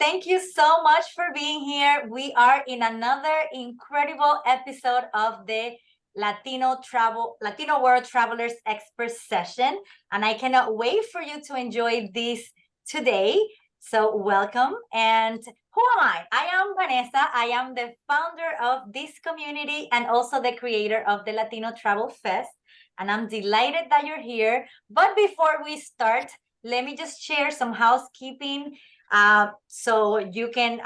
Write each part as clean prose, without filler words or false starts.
Thank you so much for being here. We are in another incredible episode of the Latino World Travelers Expert Session. And I cannot wait for you to enjoy this today. So welcome. And who am I? I am Vanessa. I am the founder of this community and also the creator of the Latino Travel Fest. And I'm delighted that you're here. But before we start, let me just share some housekeeping. So you can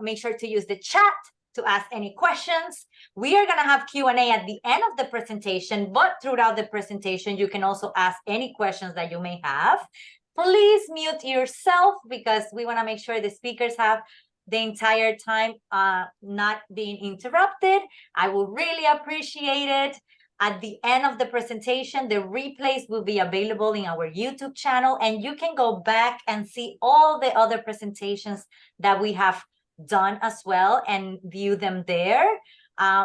make sure to use the chat to ask any questions. We are going to have Q&A at the end of the presentation, but throughout the presentation, you can also ask any questions that you may have. Please mute yourself because we want to make sure the speakers have the entire time not being interrupted. I will really appreciate it. At the end of the presentation, the replays will be available in our YouTube channel, and you can go back and see all the other presentations that we have done as well and view them there.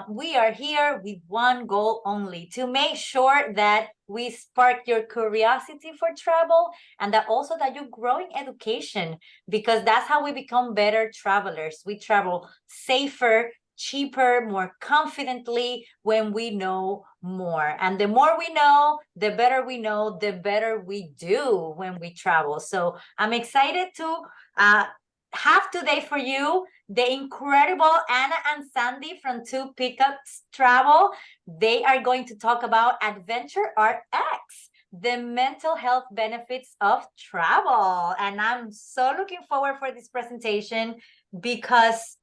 We are here with one goal only, to make sure that we spark your curiosity for travel and that also that you grow in education, because that's how we become better travelers. We travel safer, cheaper, more confidently when we know more. And the more we know, the better we know, the better we do when we travel. So I'm excited to have today for you the incredible Anna and Sandy from Two Peacocks Travel. They are going to talk about Adventure RX, the mental health benefits of travel. And I'm so looking forward for this presentation because,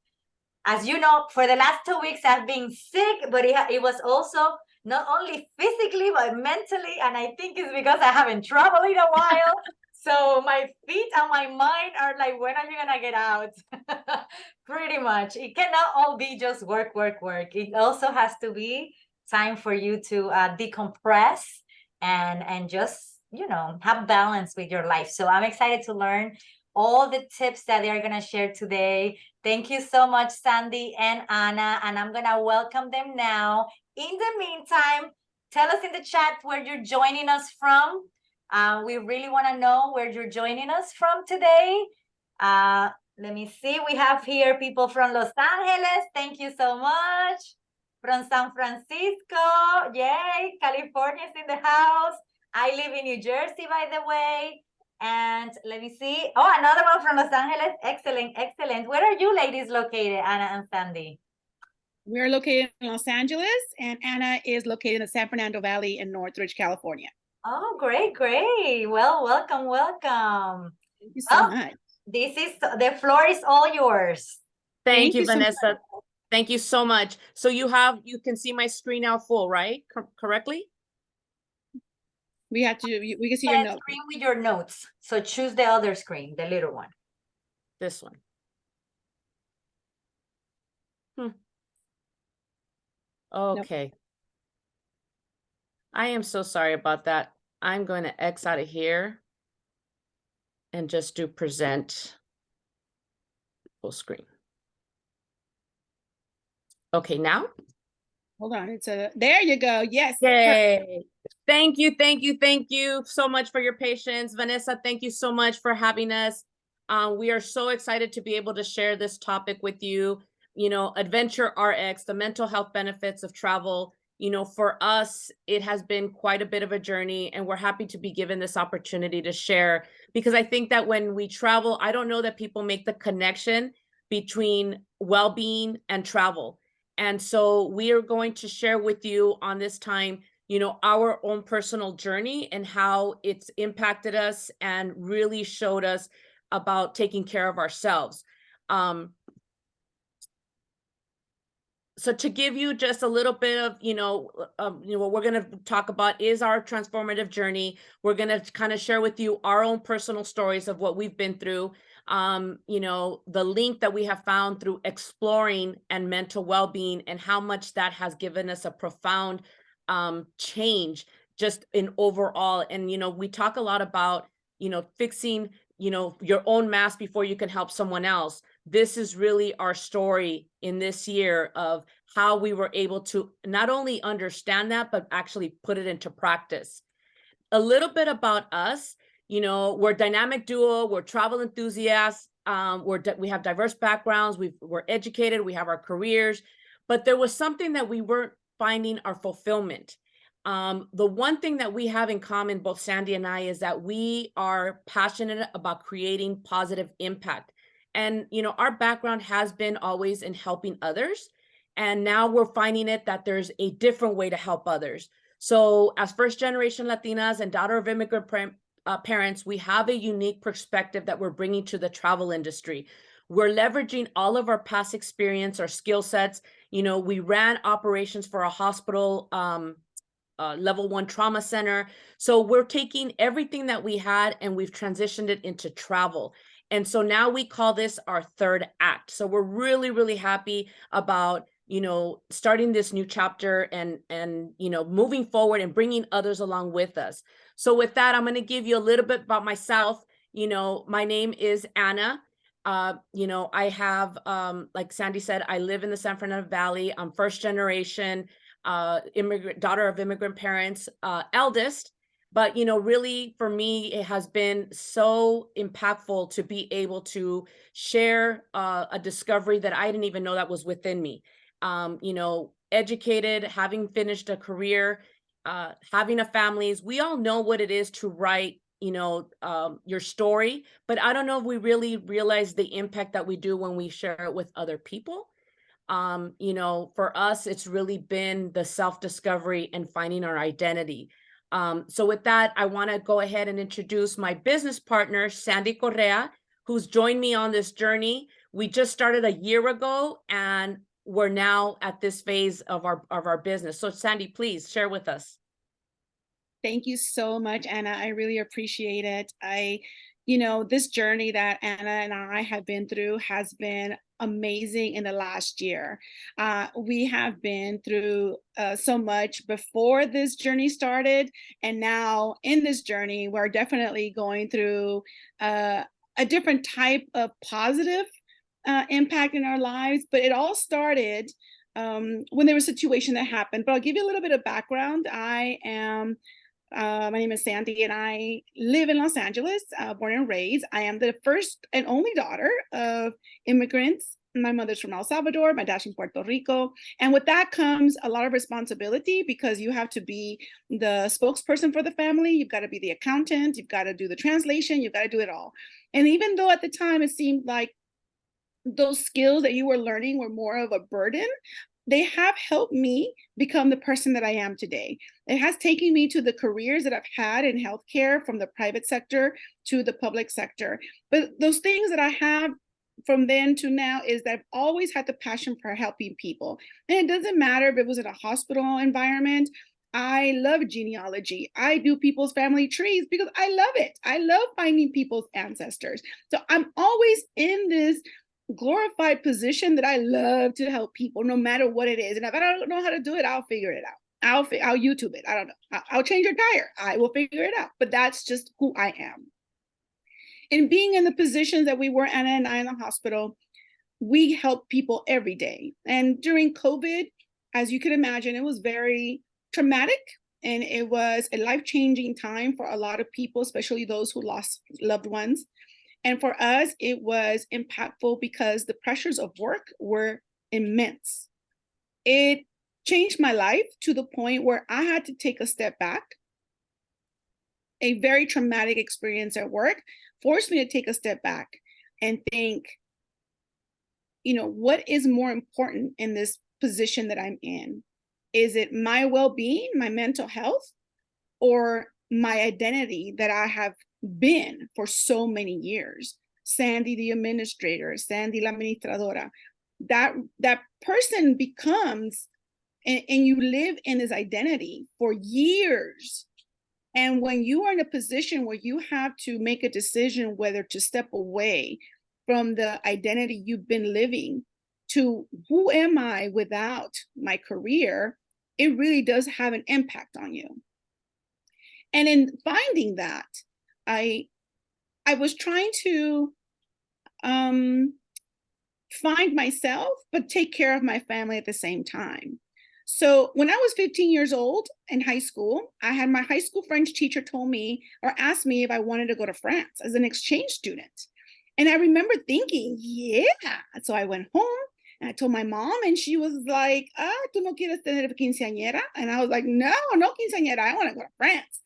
as you know, for the last 2 weeks, I've been sick, but it was also not only physically, but mentally. And I think it's because I haven't traveled in a while. So my feet and my mind are like, when are you going to get out? Pretty much. It cannot all be just work, work, work. It also has to be time for you to decompress and just, have balance with your life. So I'm excited to learn all the tips that they are going to share today. Thank you so much, Sandy and Anna, and I'm going to welcome them now. In the meantime, tell us in the chat where you're joining us from. We really want to know where you're joining us from today. Let me see. We have here people from Los Angeles. Thank you so much. From San Francisco. Yay. California's in the house. I live in New Jersey, by the way. And let me see. Oh, another one from Los Angeles. Excellent, excellent. Where are you ladies located, Anna and Sandy? We're located in Los Angeles, and Anna is located in the San Fernando Valley in Northridge, California. Oh, great, great. Well, welcome, welcome. Thank you so much. The floor is all yours. Thank you, Vanessa. Thank you so much. So you can see my screen now full, right? Correctly? We can see your notes. Screen with your notes. So choose the other screen, the little one. This one. Okay. Nope. I am so sorry about that. I'm going to X out of here and just do present full screen. Okay, now? Hold on. There you go. Yes. Yay. Thank you. Thank you. Thank you so much for your patience. Vanessa, thank you so much for having us. We are so excited to be able to share this topic with you. Adventure RX, the mental health benefits of travel. For us, it has been quite a bit of a journey, and we're happy to be given this opportunity to share, because I think that when we travel, I don't know that people make the connection between well-being and travel. And so we are going to share with you on this time, our own personal journey and how it's impacted us and really showed us about taking care of ourselves. So to give you just a little bit of, what we're going to talk about is our transformative journey. We're going to kind of share with you our own personal stories of what we've been through. The link that we have found through exploring and mental well-being, and how much that has given us a profound change just in overall. And, we talk a lot about, fixing, your own mess before you can help someone else. This is really our story in this year of how we were able to not only understand that, but actually put it into practice. A little bit about us, we're a dynamic duo, we're travel enthusiasts, we have diverse backgrounds, we're educated, we have our careers, but there was something that we weren't finding our fulfillment. The one thing that we have in common, both Sandy and I, is that we are passionate about creating positive impact. And, our background has been always in helping others. And now we're finding it that there's a different way to help others. So as first generation Latinas and daughter of immigrant parents, we have a unique perspective that we're bringing to the travel industry. We're leveraging all of our past experience, our skill sets. We ran operations for a hospital, level 1 trauma center. So we're taking everything that we had and we've transitioned it into travel. And so now we call this our third act. So we're really, really happy about, starting this new chapter and moving forward and bringing others along with us. So with that, I'm going to give you a little bit about myself. My name is Anna. I have, like Sandy said, I live in the San Fernando Valley. I'm first generation daughter of immigrant parents, eldest. But, really for me, it has been so impactful to be able to share a discovery that I didn't even know that was within me. Educated, having finished a career, having a family, we all know what it is to write, your story, but I don't know if we really realize the impact that we do when we share it with other people. For us, it's really been the self-discovery and finding our identity. So with that, I want to go ahead and introduce my business partner, Sandy Correa, who's joined me on this journey. We just started a year ago, and we're now at this phase of our business. So Sandy, please share with us. Thank you so much, Anna. I really appreciate it. This journey that Anna and I have been through has been amazing in the last year. We have been through so much before this journey started, and now in this journey, we're definitely going through a different type of positive impact in our lives. But it all started when there was a situation that happened. But I'll give you a little bit of background. My name is Sandy, and I live in Los Angeles, born and raised. I am the first and only daughter of immigrants. My mother's from El Salvador, my dad's from Puerto Rico. And with that comes a lot of responsibility, because you have to be the spokesperson for the family. You've got to be the accountant. You've got to do the translation. You've got to do it all. And even though at the time it seemed like those skills that you were learning were more of a burden, they have helped me become the person that I am today. It has taken me to the careers that I've had in healthcare, from the private sector to the public sector. But those things that I have from then to now is that I've always had the passion for helping people. And it doesn't matter if it was in a hospital environment. I love genealogy. I do people's family trees because I love it. I love finding people's ancestors. So I'm always in this glorified position that I love to help people, no matter what it is. And if I don't know how to do it, I'll figure it out. I'll YouTube it. I don't know. I'll change your tire. I will figure it out. But that's just who I am. And being in the positions that we were, Anna and I, in the hospital, we help people every day. And during COVID, as you can imagine, it was very traumatic, and it was a life-changing time for a lot of people, especially those who lost loved ones. And for us, it was impactful because the pressures of work were immense. It changed my life to the point where I had to take a step back. A very traumatic experience at work forced me to take a step back and think, what is more important in this position that I'm in? Is it my well-being, my mental health, or my identity that I have been for so many years? Sandy the administrator, Sandy la administradora. That person becomes, and you live in this identity for years. And when you are in a position where you have to make a decision whether to step away from the identity you've been living to who am I without my career, it really does have an impact on you. And in finding that, I was trying to find myself, but take care of my family at the same time. So when I was 15 years old in high school, I had my high school French teacher told me or asked me if I wanted to go to France as an exchange student. And I remember thinking, yeah. So I went home and I told my mom, and she was like, ¿tú no quieres tener quinceañera? And I was like, no quinceañera. I want to go to France.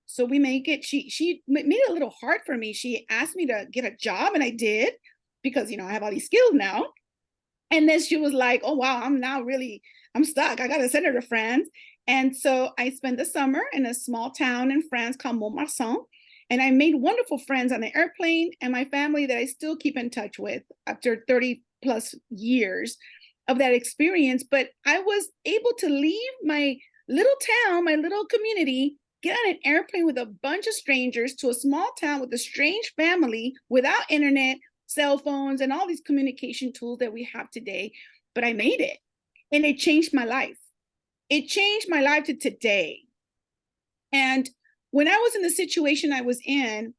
So we make it. She made it a little hard for me. She asked me to get a job, and I did, because I have all these skills now. And then she was like, oh wow, I'm stuck. I gotta send her to France. And so I spent the summer in a small town in France called Montmarsan. And I made wonderful friends on the airplane, and my family that I still keep in touch with after 30 plus years of that experience. But I was able to leave my little town, my little community, get on an airplane with a bunch of strangers to a small town with a strange family without internet, cell phones, and all these communication tools that we have today. But I made it, and it changed my life. It changed my life to today. And when I was in the situation I was in,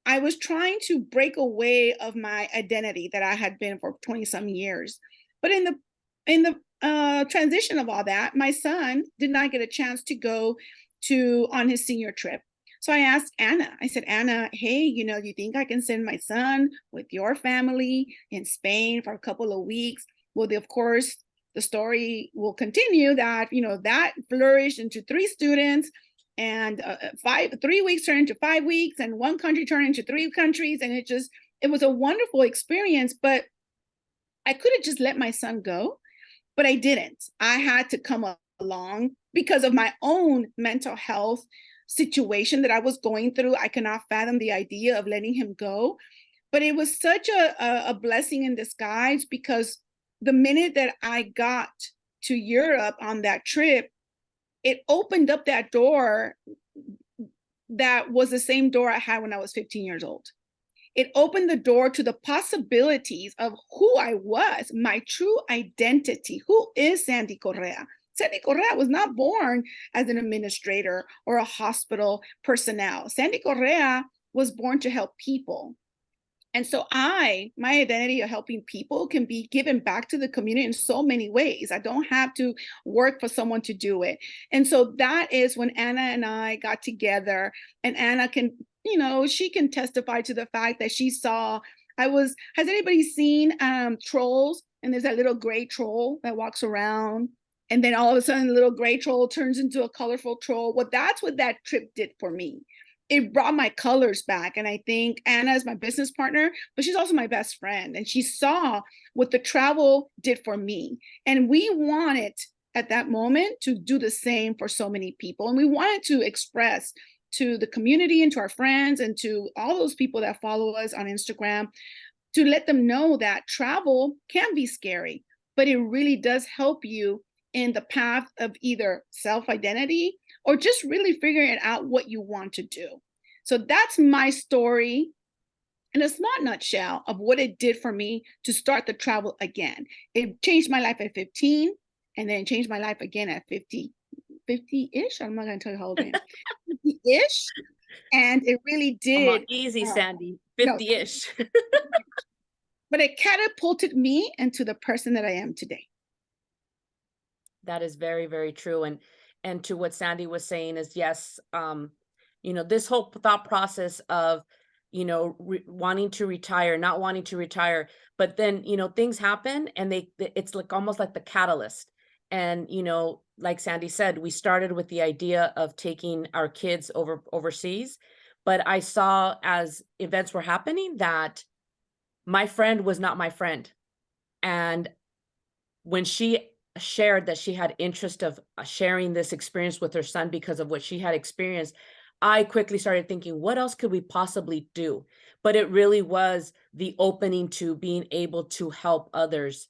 I was trying to break away of my identity that I had been for 20 some years. But in the transition of all that, my son did not get a chance to go on his senior trip. So I asked Anna, I said, Anna, hey, do you think I can send my son with your family in Spain for a couple of weeks? Well, of course, the story will continue that, that flourished into 3 students, and 3 weeks turned into 5 weeks, and 1 country turned into 3 countries. And it was a wonderful experience, but I could have just let my son go, but I didn't. I had to come along because of my own mental health situation that I was going through. I cannot fathom the idea of letting him go, but it was such a blessing in disguise, because the minute that I got to Europe on that trip, it opened up that door that was the same door I had when I was 15 years old. It opened the door to the possibilities of who I was, my true identity. Who is Sandy Correa? Sandy Correa was not born as an administrator or a hospital personnel. Sandy Correa was born to help people. And so my identity of helping people can be given back to the community in so many ways. I don't have to work for someone to do it. And so that is when Anna and I got together, and Anna can, she can testify to the fact that she saw, has anybody seen Trolls? And there's that little gray troll that walks around, and then all of a sudden the little gray troll turns into a colorful troll. Well, that's what that trip did for me. It brought my colors back. And I think Anna is my business partner, but she's also my best friend. And she saw what the travel did for me. And we wanted at that moment to do the same for so many people. And we wanted to express to the community and to our friends and to all those people that follow us on Instagram, to let them know that travel can be scary, but it really does help you in the path of either self-identity or just really figuring out what you want to do. So that's my story in a small nutshell of what it did for me to start the travel again. It changed my life at 15, and then changed my life again at 50-ish. I'm not going to tell you how old I am. 50-ish. And it really did. Easy, Sandy. 50-ish. No, but it catapulted me into the person that I am today. That is very, very true. And to what Sandy was saying is, yes, this whole thought process of, wanting to retire, not wanting to retire, but then, things happen, and it's like almost like the catalyst. And, like Sandy said, we started with the idea of taking our kids overseas, but I saw as events were happening that my friend was not my friend. And when she shared that she had interest of sharing this experience with her son because of what she had experienced, I quickly started thinking, what else could we possibly do? But it really was the opening to being able to help others,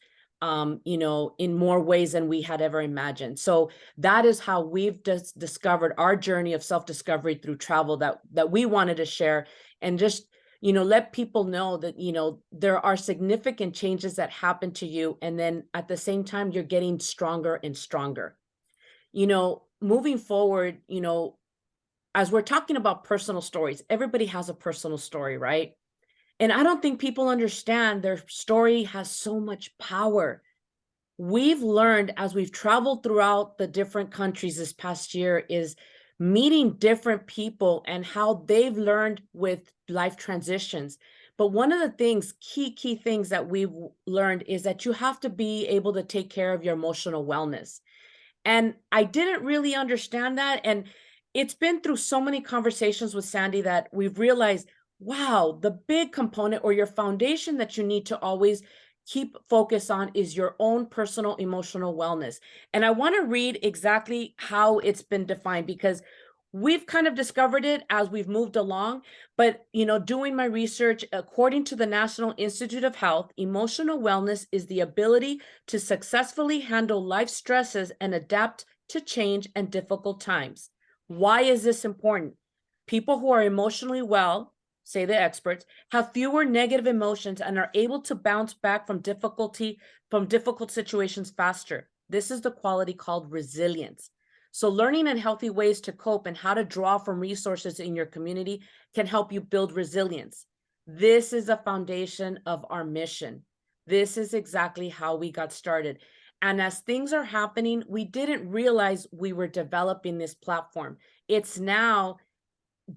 in more ways than we had ever imagined. So that is how we've just discovered our journey of self-discovery through travel that we wanted to share, and just let people know that, there are significant changes that happen to you. And then at the same time, you're getting stronger and stronger. Moving forward, as we're talking about personal stories, everybody has a personal story, right? And I don't think people understand their story has so much power. We've learned as we've traveled throughout the different countries this past year is meeting different people and how they've learned with life transitions. But one of the things, key things that we've learned is that you have to be able to take care of your emotional wellness. And I didn't really understand that. And it's been through so many conversations with Sandy that we've realized, wow, the big component or your foundation that you need to always keep focus on is your own personal emotional wellness. And I want to read exactly how it's been defined, because we've kind of discovered it as we've moved along. But, doing my research, according to the National Institute of Health, emotional wellness is the ability to successfully handle life stresses and adapt to change and difficult times. Why is this important? People who are emotionally well, say the experts, have fewer negative emotions and are able to bounce back from difficult situations faster. This is the quality called resilience. So learning in healthy ways to cope and how to draw from resources in your community can help you build resilience. This is a foundation of our mission. This is exactly how we got started. And as things are happening, we didn't realize we were developing this platform. It's now,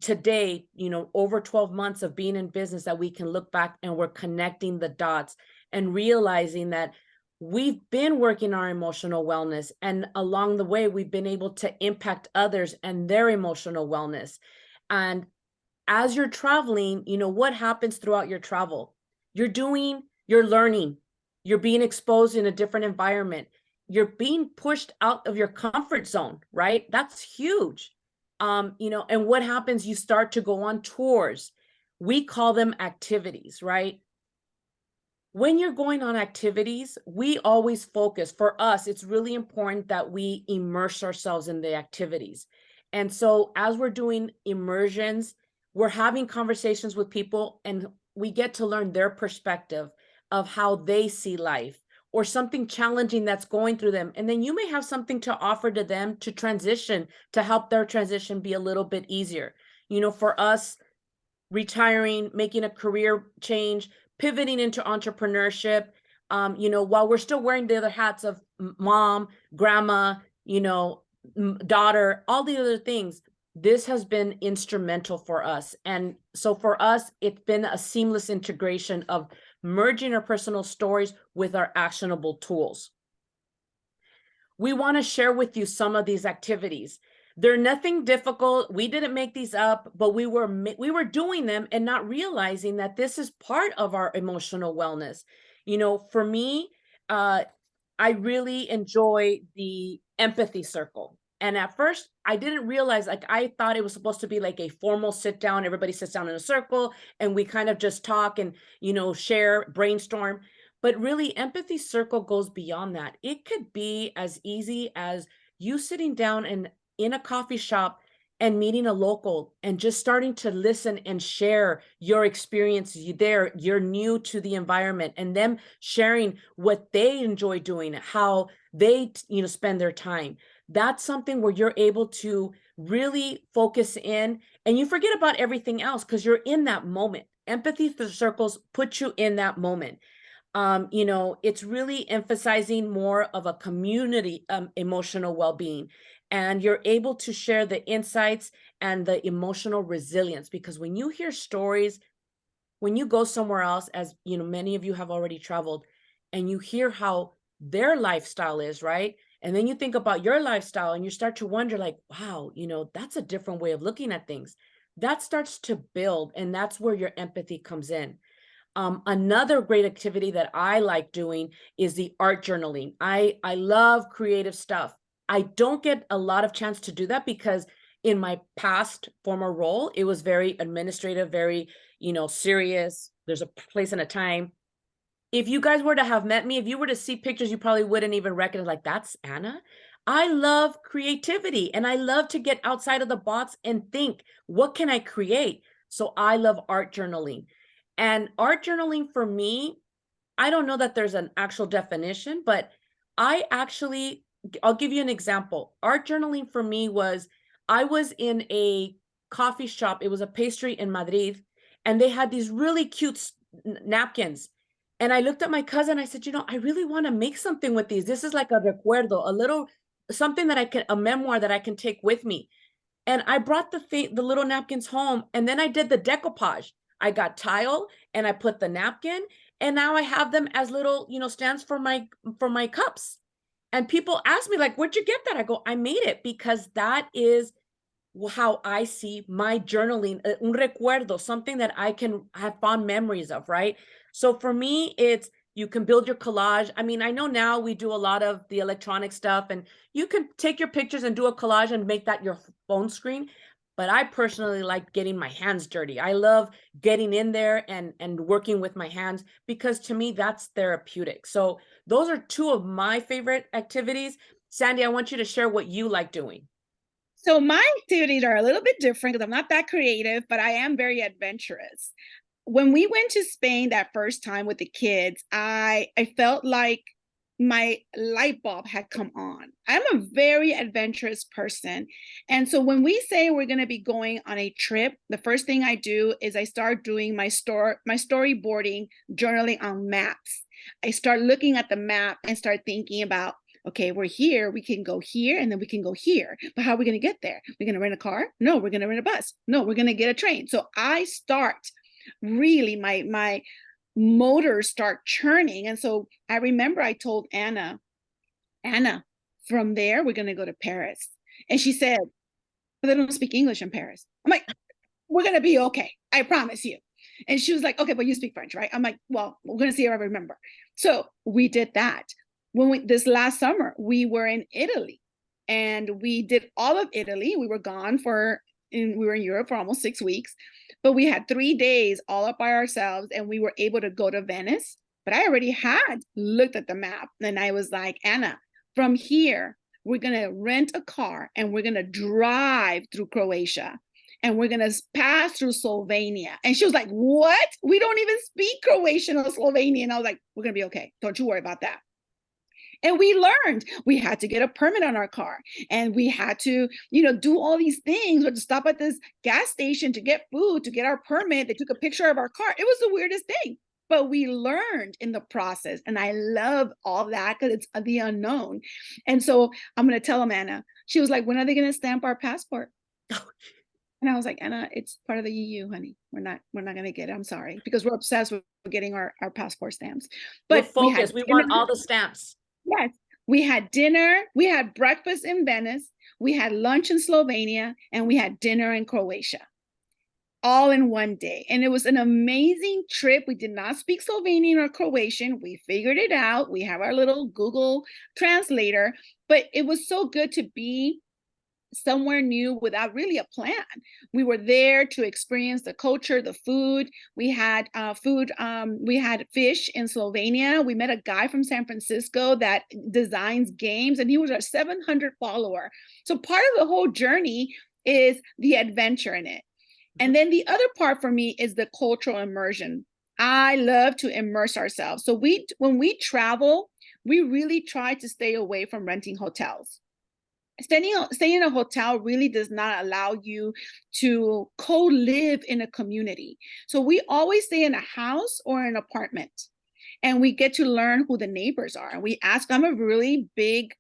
today, over 12 months of being in business, that we can look back and we're connecting the dots and realizing that we've been working our emotional wellness, and along the way we've been able to impact others and their emotional wellness. And as you're traveling, what happens throughout your travel? You're learning, you're being exposed in a different environment, you're being pushed out of your comfort zone, right? That's huge. And what happens? You start to go on tours. We call them activities, right? When you're going on activities, we always focus. For us, it's really important that we immerse ourselves in the activities. And so as we're doing immersions, we're having conversations with people, and we get to learn their perspective of how they see life, or something challenging that's going through them. And then you may have something to offer to them to transition, to help their transition be a little bit easier. For us, retiring, making a career change, pivoting into entrepreneurship, while we're still wearing the other hats of mom, grandma, daughter, all the other things. This has been instrumental for us. And so for us, it's been a seamless integration of merging our personal stories with our actionable tools. We want to share with you some of these activities. They're nothing difficult. We didn't make these up, but we were doing them and not realizing that this is part of our emotional wellness. For me, I really enjoy the empathy circle. And at first, I didn't realize, I thought it was supposed to be like a formal sit down. Everybody sits down in a circle and we kind of just talk and, share, brainstorm. But really, empathy circle goes beyond that. It could be as easy as you sitting down and in a coffee shop and meeting a local and just starting to listen and share your experiences there. You're new to the environment, and them sharing what they enjoy doing, how they, spend their time. That's something where you're able to really focus in, and you forget about everything else because you're in that moment. Empathy circles put you in that moment. It's really emphasizing more of a community emotional well-being, and you're able to share the insights and the emotional resilience, because when you hear stories, when you go somewhere else, as many of you have already traveled, and you hear how their lifestyle is, right? And then you think about your lifestyle and you start to wonder, like, wow, that's a different way of looking at things. That starts to build, and that's where your empathy comes in. Another great activity that I like doing is the art journaling. I love creative stuff. I don't get a lot of chance to do that because in my past former role, it was very administrative, very, serious. There's a place and a time. If you guys were to have met me, if you were to see pictures, you probably wouldn't even recognize, like, that's Anna. I love creativity and I love to get outside of the box and think, what can I create? So I love art journaling. And art journaling for me, I don't know that there's an actual definition, but I'll give you an example. Art journaling for me was, I was in a coffee shop. It was a pastry in Madrid, and they had these really cute napkins. And I looked at my cousin, I said, I really want to make something with these. This is like a recuerdo, a little something that a memoir that I can take with me. And I brought the little napkins home, and then I did the decoupage. I got tile and I put the napkin, and now I have them as little, stands for my cups. And people ask me like, "Where'd you get that?" I go, "I made it because that is how I see my journaling, un recuerdo, something that I can have fond memories of, right? So for me, it's you can build your collage. I mean, I know now we do a lot of the electronic stuff, and you can take your pictures and do a collage and make that your phone screen. But I personally like getting my hands dirty. I love getting in there and working with my hands because to me that's therapeutic. So those are two of my favorite activities. Sandy, I want you to share what you like doing. So my activities are a little bit different because I'm not that creative, but I am very adventurous. When we went to Spain that first time with the kids, I felt like my light bulb had come on. I'm a very adventurous person. And so when we say we're going to be going on a trip, the first thing I do is I start doing my storyboarding, journaling on maps. I start looking at the map and start thinking about, okay, we're here, we can go here, and then we can go here. But how are we going to get there? We're going to rent a car? No, we're going to rent a bus. No, we're going to get a train. So I start really my motors start churning. And so I remember I told Anna, from there, we're going to go to Paris. And she said, but they don't speak English in Paris. I'm like, we're going to be okay. I promise you. And she was like, okay, but you speak French, right? I'm like, well, we're going to see if I remember. So we did that. This last summer, we were in Italy and we did all of Italy. We were gone we were in Europe for almost 6 weeks, but we had 3 days all up by ourselves and we were able to go to Venice. But I already had looked at the map and I was like, Anna, from here, we're going to rent a car and we're going to drive through Croatia and we're going to pass through Slovenia. And she was like, what? We don't even speak Croatian or Slovenian. And I was like, we're going to be okay. Don't you worry about that. And we learned we had to get a permit on our car and we had to, do all these things. We had to stop at this gas station to get food, to get our permit. They took a picture of our car. It was the weirdest thing, but we learned in the process. And I love all that because it's the unknown. And so I'm going to tell Anna, she was like, when are they going to stamp our passport? And I was like, Anna, it's part of the EU, honey. We're not going to get it. I'm sorry, because we're obsessed with getting our passport stamps. But We're focused. We want all the stamps. Yes, we had dinner, we had breakfast in Venice, we had lunch in Slovenia, and we had dinner in Croatia, all in one day. And it was an amazing trip. We did not speak Slovenian or Croatian. We figured it out. We have our little Google translator, but it was so good to be somewhere new without really a plan. We were there to experience the culture, the food. We had we had fish in Slovenia. We met a guy from San Francisco that designs games, and he was a 700 follower. So part of the whole journey is the adventure in it. And then the other part for me is the cultural immersion. I love to immerse ourselves. So when we travel, we really try to stay away from renting hotels. Staying in a hotel really does not allow you to co-live in a community. So we always stay in a house or an apartment, and we get to learn who the neighbors are. And I'm a really big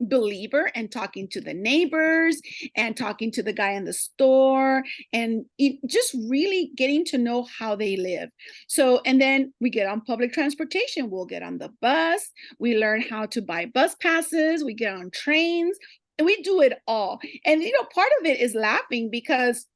believer in talking to the neighbors and talking to the guy in the store and just really getting to know how they live. So, and then we get on public transportation. We'll get on the bus. We learn how to buy bus passes. We get on trains and we do it all. And, part of it is laughing because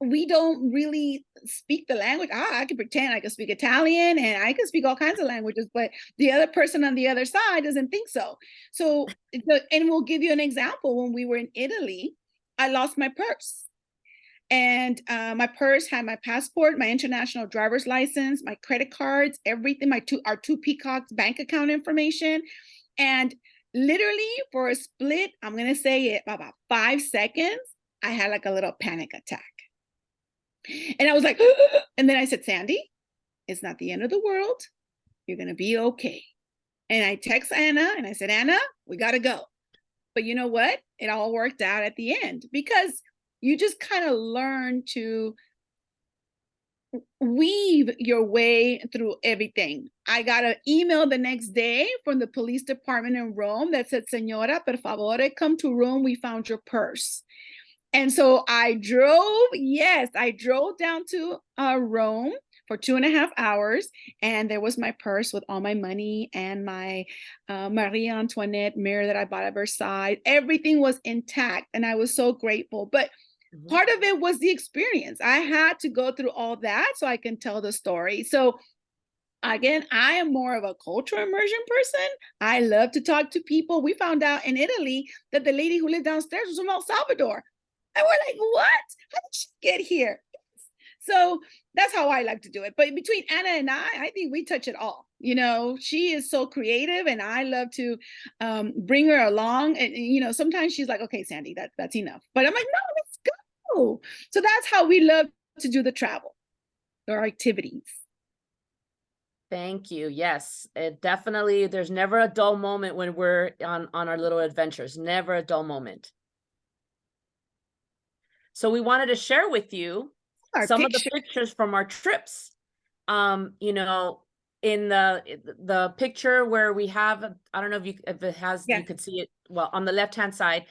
we don't really speak the language. I can pretend I can speak Italian and I can speak all kinds of languages, but the other person on the other side doesn't think so. And we'll give you an example. When we were in Italy, I lost my purse. And my purse had my passport, my international driver's license, my credit cards, everything, our Two Peacocks bank account information. And literally for a split, I'm going to say it, about 5 seconds, I had like a little panic attack. And I was like, and then I said, Sandy, it's not the end of the world. You're going to be okay. And I text Anna and I said, Anna, we got to go. But you know what? It all worked out at the end because you just kind of learn to weave your way through everything. I got an email the next day from the police department in Rome that said, Señora, per favor, come to Rome. We found your purse. And so I drove down to Rome for 2.5 hours, and there was my purse with all my money and my Marie Antoinette mirror that I bought at Versailles. Everything was intact, and I was so grateful. But part of it was the experience. I had to go through all that so I can tell the story. So again, I am more of a cultural immersion person. I love to talk to people. We found out in Italy that the lady who lived downstairs was from El Salvador. And we're like, what? How did she get here? So that's how I like to do it. But between Anna and I think we touch it all. You know, she is so creative, and I love to bring her along. And you know, sometimes she's like, okay, Sandy, that's enough. But I'm like, no, let's go. So that's how we love to do the travel or activities. Thank you. Yes, it definitely, there's never a dull moment when we're on our little adventures. Never a dull moment. So we wanted to share with you some of the pictures from our trips. You know, in the picture where we have, I don't know if it has, you could see it, well, on the left-hand side,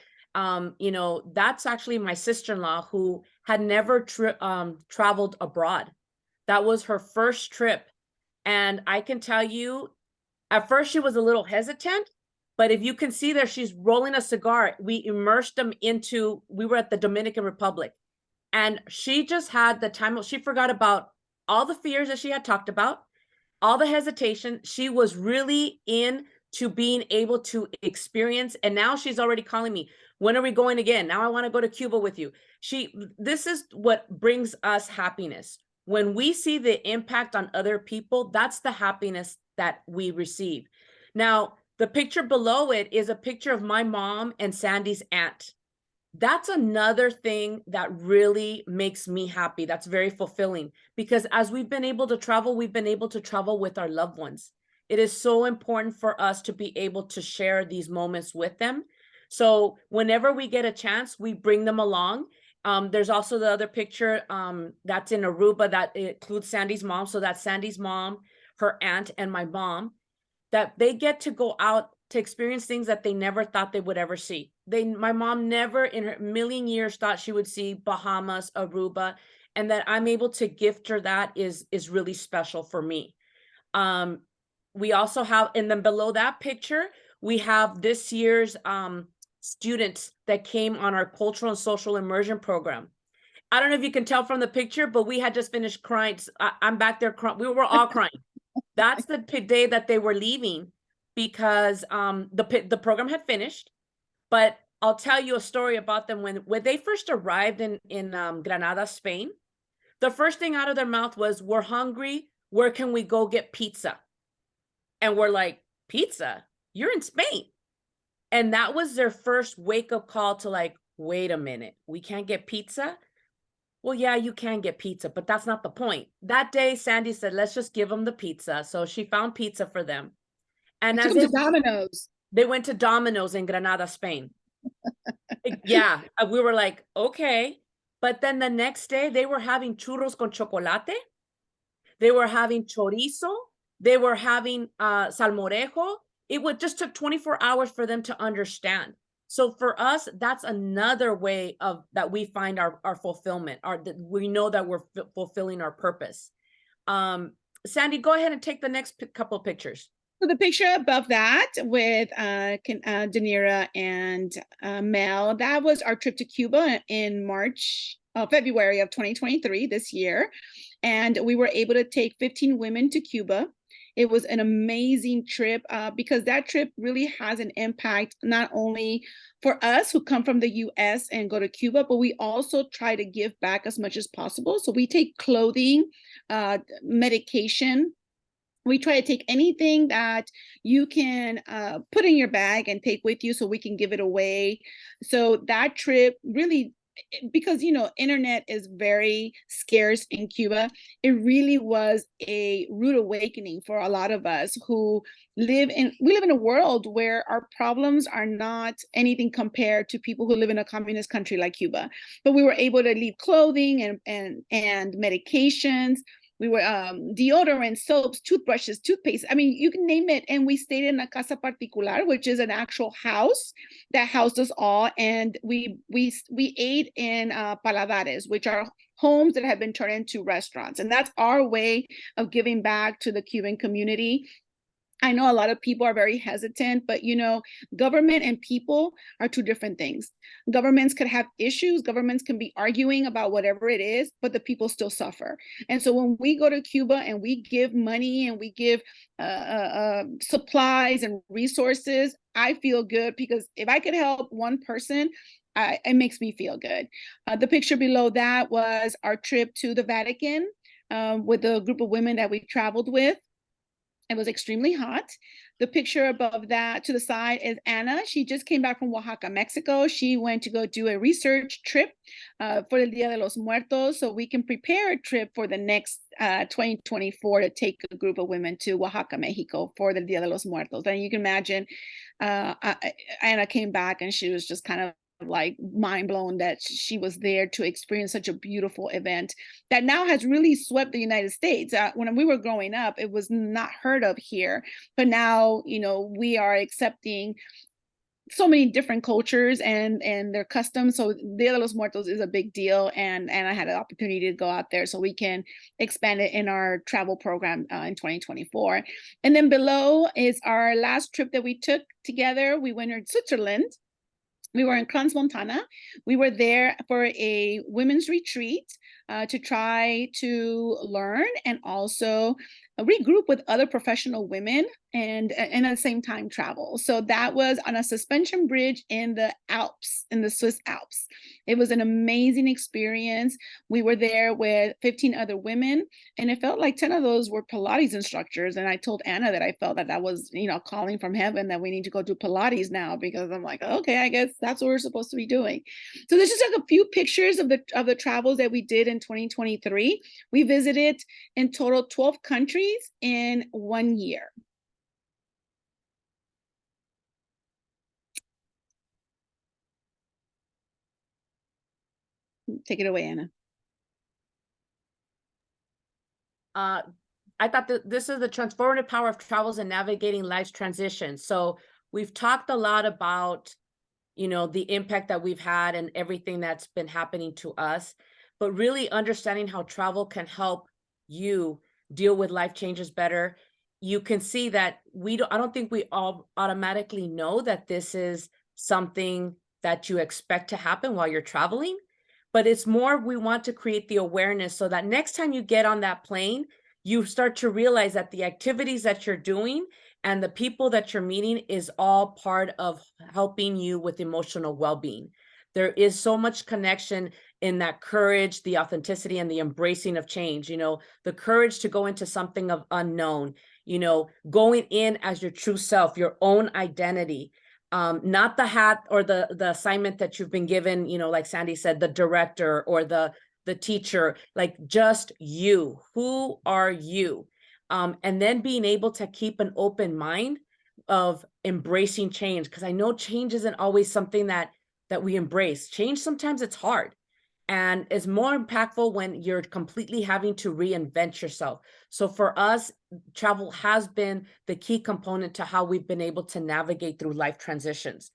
you know, that's actually my sister-in-law who had never traveled abroad. That was her first trip. And I can tell you, at first she was a little hesitant, but if you can see there, she's rolling a cigar. We immersed them into, we were at the Dominican Republic, and she just had the time. She forgot about all the fears that she had talked about, all the hesitation. She was really into being able to experience. And now she's already calling me, when are we going again? Now I want to go to Cuba with you. This is what brings us happiness. When we see the impact on other people, that's the happiness that we receive. Now, the picture below it is a picture of my mom and Sandy's aunt. That's another thing that really makes me happy. That's very fulfilling, because as we've been able to travel, we've been able to travel with our loved ones. It is so important for us to be able to share these moments with them. So whenever we get a chance, we bring them along. There's also the other picture that's in Aruba that includes Sandy's mom. So that's Sandy's mom, her aunt, and my mom, that they get to go out to experience things that they never thought they would ever see. My mom never in her million years thought she would see Bahamas, Aruba, and that I'm able to gift her that is really special for me. We also have, and then below that picture, we have this year's students that came on our cultural and social immersion program. I don't know if you can tell from the picture, but we had just finished crying. I'm back there crying. We were all crying. That's the day that they were leaving, because the program had finished. But I'll tell you a story about them. When they first arrived in Granada, Spain, the first thing out of their mouth was, we're hungry. Where can we go get pizza? And we're like, pizza? You're in Spain. And that was their first wake-up call to like, wait a minute, we can't get pizza? Well, yeah, you can get pizza, but that's not the point. That day, Sandy said, let's just give them the pizza. So she found pizza for them. And as Domino's. They went to Domino's in Granada, Spain. Yeah, we were like, okay. But then the next day, they were having churros con chocolate. They were having chorizo. They were having salmorejo. Just took 24 hours for them to understand. So for us, that's another way that we find our fulfillment, we know that we're fulfilling our purpose. Sandy, go ahead and take the next couple of pictures. So the picture above that with Danira and Mel, that was our trip to Cuba in February of 2023, this year. And we were able to take 15 women to Cuba. It was an amazing trip because that trip really has an impact not only for us who come from the US and go to Cuba, but we also try to give back as much as possible. So we take clothing, medication. We try to take anything that you can put in your bag and take with you so we can give it away. So that trip really, because, you know, internet is very scarce in Cuba, it really was a rude awakening for a lot of us who we live in a world where our problems are not anything compared to people who live in a communist country like Cuba. But we were able to leave clothing and medications. We were deodorant, soaps, toothbrushes, toothpaste. I mean, you can name it. And we stayed in a casa particular, which is an actual house that housed us all. And we ate in paladares, which are homes that have been turned into restaurants. And that's our way of giving back to the Cuban community. I know a lot of people are very hesitant, but you know, government and people are two different things. Governments could have issues, governments can be arguing about whatever it is, but the people still suffer. And so when we go to Cuba and we give money and we give supplies and resources, I feel good, because if I could help one person, it makes me feel good. The picture below that was our trip to the Vatican with a group of women that we traveled with. It was extremely hot. The picture above that to the side is Anna. She just came back from Oaxaca, Mexico. She went to go do a research trip for the Dia de los Muertos, so we can prepare a trip for the next 2024 to take a group of women to Oaxaca, Mexico for the Dia de los Muertos. And you can imagine Anna came back and she was just kind of like mind blown that she was there to experience such a beautiful event that now has really swept the United States. When we were growing up, it was not heard of here, but now, you know, we are accepting so many different cultures and their customs. So Dia de los Muertos is a big deal, and I had an opportunity to go out there so we can expand it in our travel program in 2024. And then below is our last trip that we took together. We went to Switzerland. We were in Crans, Montana. We were there for a women's retreat to try to learn and also regroup with other professional women and at the same time travel. So that was on a suspension bridge in the Alps, in the Swiss Alps. It was an amazing experience. We were there with 15 other women, and it felt like 10 of those were Pilates instructors. And I told Anna that I felt that that was, you know, calling from heaven, that we need to go do Pilates now, because I'm like, okay, I guess that's what we're supposed to be doing. So this is like a few pictures of the travels that we did in 2023. We visited in total 12 countries in 1 year. Take it away, Anna. I thought that this is the transformative power of travels and navigating life's transitions. So we've talked a lot about, you know, the impact that we've had and everything that's been happening to us, but really understanding how travel can help you deal with life changes better. You can see that I don't think we all automatically know that this is something that you expect to happen while you're traveling, but it's more, we want to create the awareness so that next time you get on that plane, you start to realize that the activities that you're doing and the people that you're meeting is all part of helping you with emotional well-being. There is so much connection in that courage, the authenticity, and the embracing of change. You know, the courage to go into something of unknown, you know, going in as your true self, your own identity, not the hat or the assignment that you've been given, you know, like Sandy said, the director or the teacher, like just you. Who are you? And then being able to keep an open mind of embracing change, because I know change isn't always something that we embrace. Change, sometimes it's hard, and is more impactful when you're completely having to reinvent yourself. So for us, travel has been the key component to how we've been able to navigate through life transitions.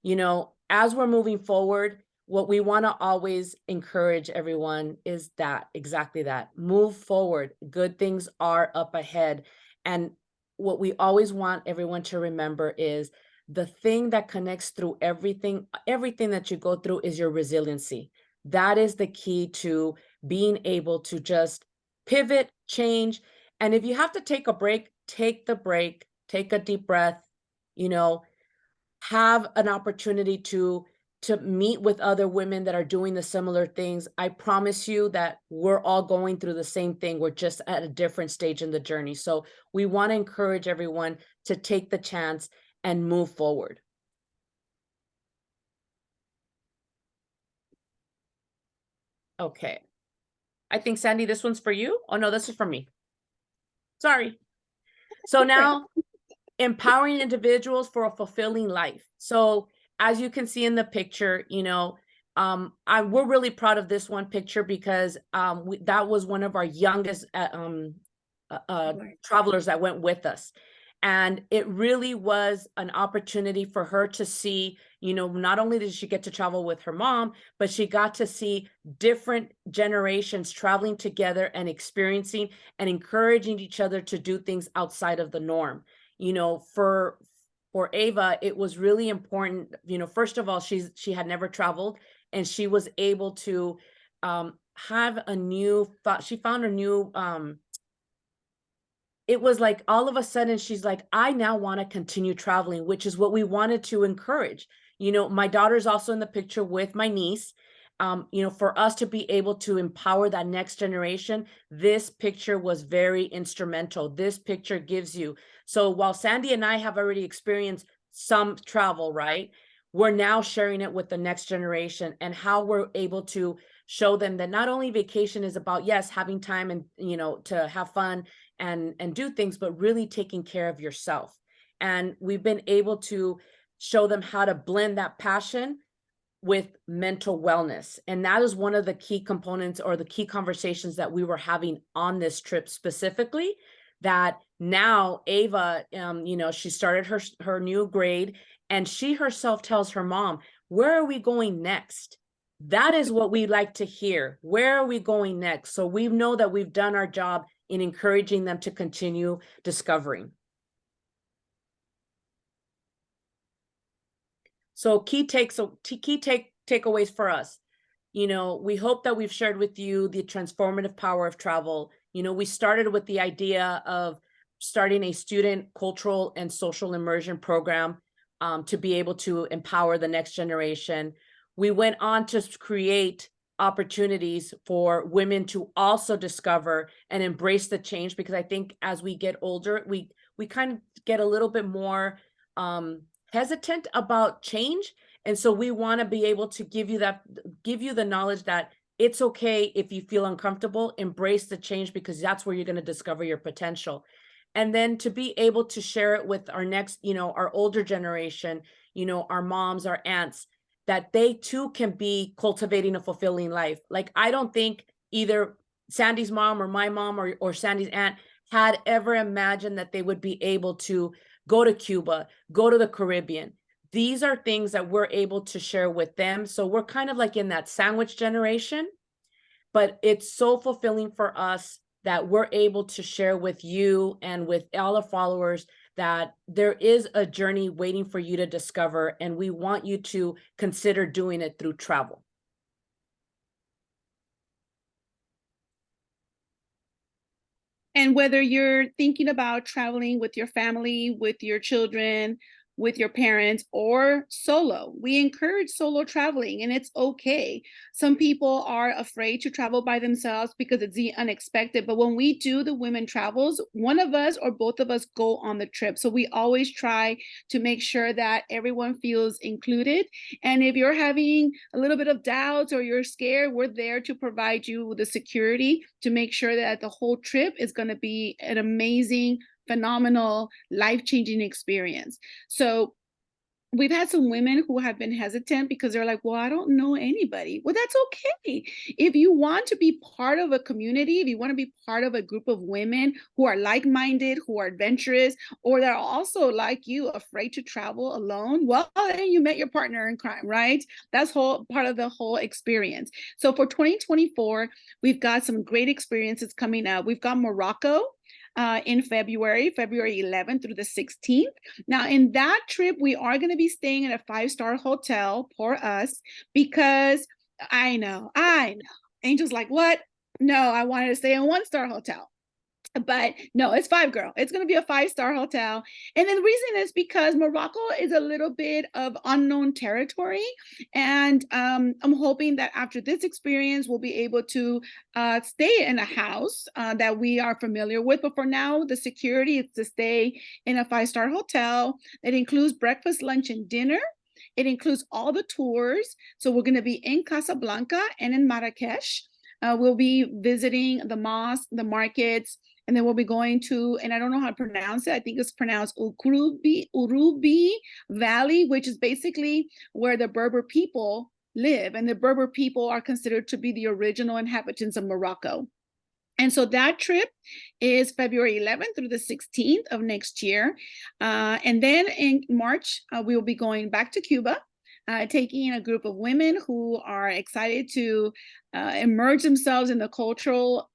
You know, as we're moving forward, what we want to always encourage everyone is that, exactly that, move forward. Good things are up ahead. And what we always want everyone to remember is the thing that connects through everything that you go through is your resiliency. That is the key to being able to just pivot, change. And if you have to take a break, take the break, take a deep breath, you know, have an opportunity to meet with other women that are doing the similar things. I promise you that we're all going through the same thing. We're just at a different stage in the journey. So we want to encourage everyone to take the chance and move forward. Okay. I think, Sandy, this one's for you. Oh, no, this is for me. Sorry. So now, empowering individuals for a fulfilling life. So as you can see in the picture, we're really proud of this one picture because that was one of our youngest travelers that went with us. And it really was an opportunity for her to see, not only did she get to travel with her mom, but she got to see different generations traveling together and experiencing and encouraging each other to do things outside of the norm. For Ava, it was really important. First of all, she had never traveled, and she was able to have a new thought. She found a new it was like all of a sudden she's like, I now want to continue traveling, which is what we wanted to encourage. My daughter's also in the picture with my niece. For us to be able to empower that next generation, this picture was very instrumental. This picture gives you, so while Sandy and I have already experienced some travel, right? We're now sharing it with the next generation and how we're able to show them that not only vacation is about, yes, having time and, to have fun and do things, but really taking care of yourself. And we've been able to show them how to blend that passion with mental wellness. And that is one of the key components or the key conversations that we were having on this trip specifically, that now Ava, she started her new grade, and she herself tells her mom, where are we going next? That is what we like to hear. Where are we going next? So we know that we've done our job in encouraging them to continue discovering. So key takeaways for us. We hope that we've shared with you the transformative power of travel. We started with the idea of starting a student cultural and social immersion program to be able to empower the next generation. We went on to create opportunities for women to also discover and embrace the change, because I think as we get older, we kind of get a little bit more hesitant about change. And so we want to be able to give you the knowledge that it's okay if you feel uncomfortable, embrace the change, because that's where you're going to discover your potential. And then to be able to share it with our next, our older generation, our moms, our aunts, that they too can be cultivating a fulfilling life. Like, I don't think either Sandy's mom or my mom or Sandy's aunt had ever imagined that they would be able to go to Cuba, go to the Caribbean. These are things that we're able to share with them. So we're kind of like in that sandwich generation, but it's so fulfilling for us that we're able to share with you and with all our followers that there is a journey waiting for you to discover, and we want you to consider doing it through travel. And whether you're thinking about traveling with your family, with your children, with your parents, or solo, we encourage solo traveling, and it's okay. Some people are afraid to travel by themselves because it's the unexpected. But when we do the women travels, one of us or both of us go on the trip. So we always try to make sure that everyone feels included. And if you're having a little bit of doubts or you're scared, we're there to provide you with the security to make sure that the whole trip is going to be an amazing, phenomenal, life-changing experience. So we've had some women who have been hesitant because they're like, well, I don't know anybody. Well, that's okay. If you want to be part of a community, if you want to be part of a group of women who are like-minded, who are adventurous, or that are also like you, afraid to travel alone, well, then you met your partner in crime, right? That's part of the whole experience. So for 2024, we've got some great experiences coming up. We've got Morocco in February 11th through the 16th. Now, in that trip, we are going to be staying at a 5-star hotel for us, because I know, Angel's like, what? No, I wanted to stay in a 1-star hotel. But no, it's 5, girl. It's going to be a 5-star hotel. And then the reason is because Morocco is a little bit of unknown territory. And I'm hoping that after this experience, we'll be able to stay in a house that we are familiar with. But for now, the security is to stay in a 5-star hotel that includes breakfast, lunch, and dinner. It includes all the tours. So we're going to be in Casablanca and in Marrakesh. We'll be visiting the mosque, the markets, and then we'll be going to, and I don't know how to pronounce it. I think it's pronounced Urubi Valley, which is basically where the Berber people live. And the Berber people are considered to be the original inhabitants of Morocco. And so that trip is February 11th through the 16th of next year. And then in March, we will be going back to Cuba, taking a group of women who are excited to immerse themselves in the cultural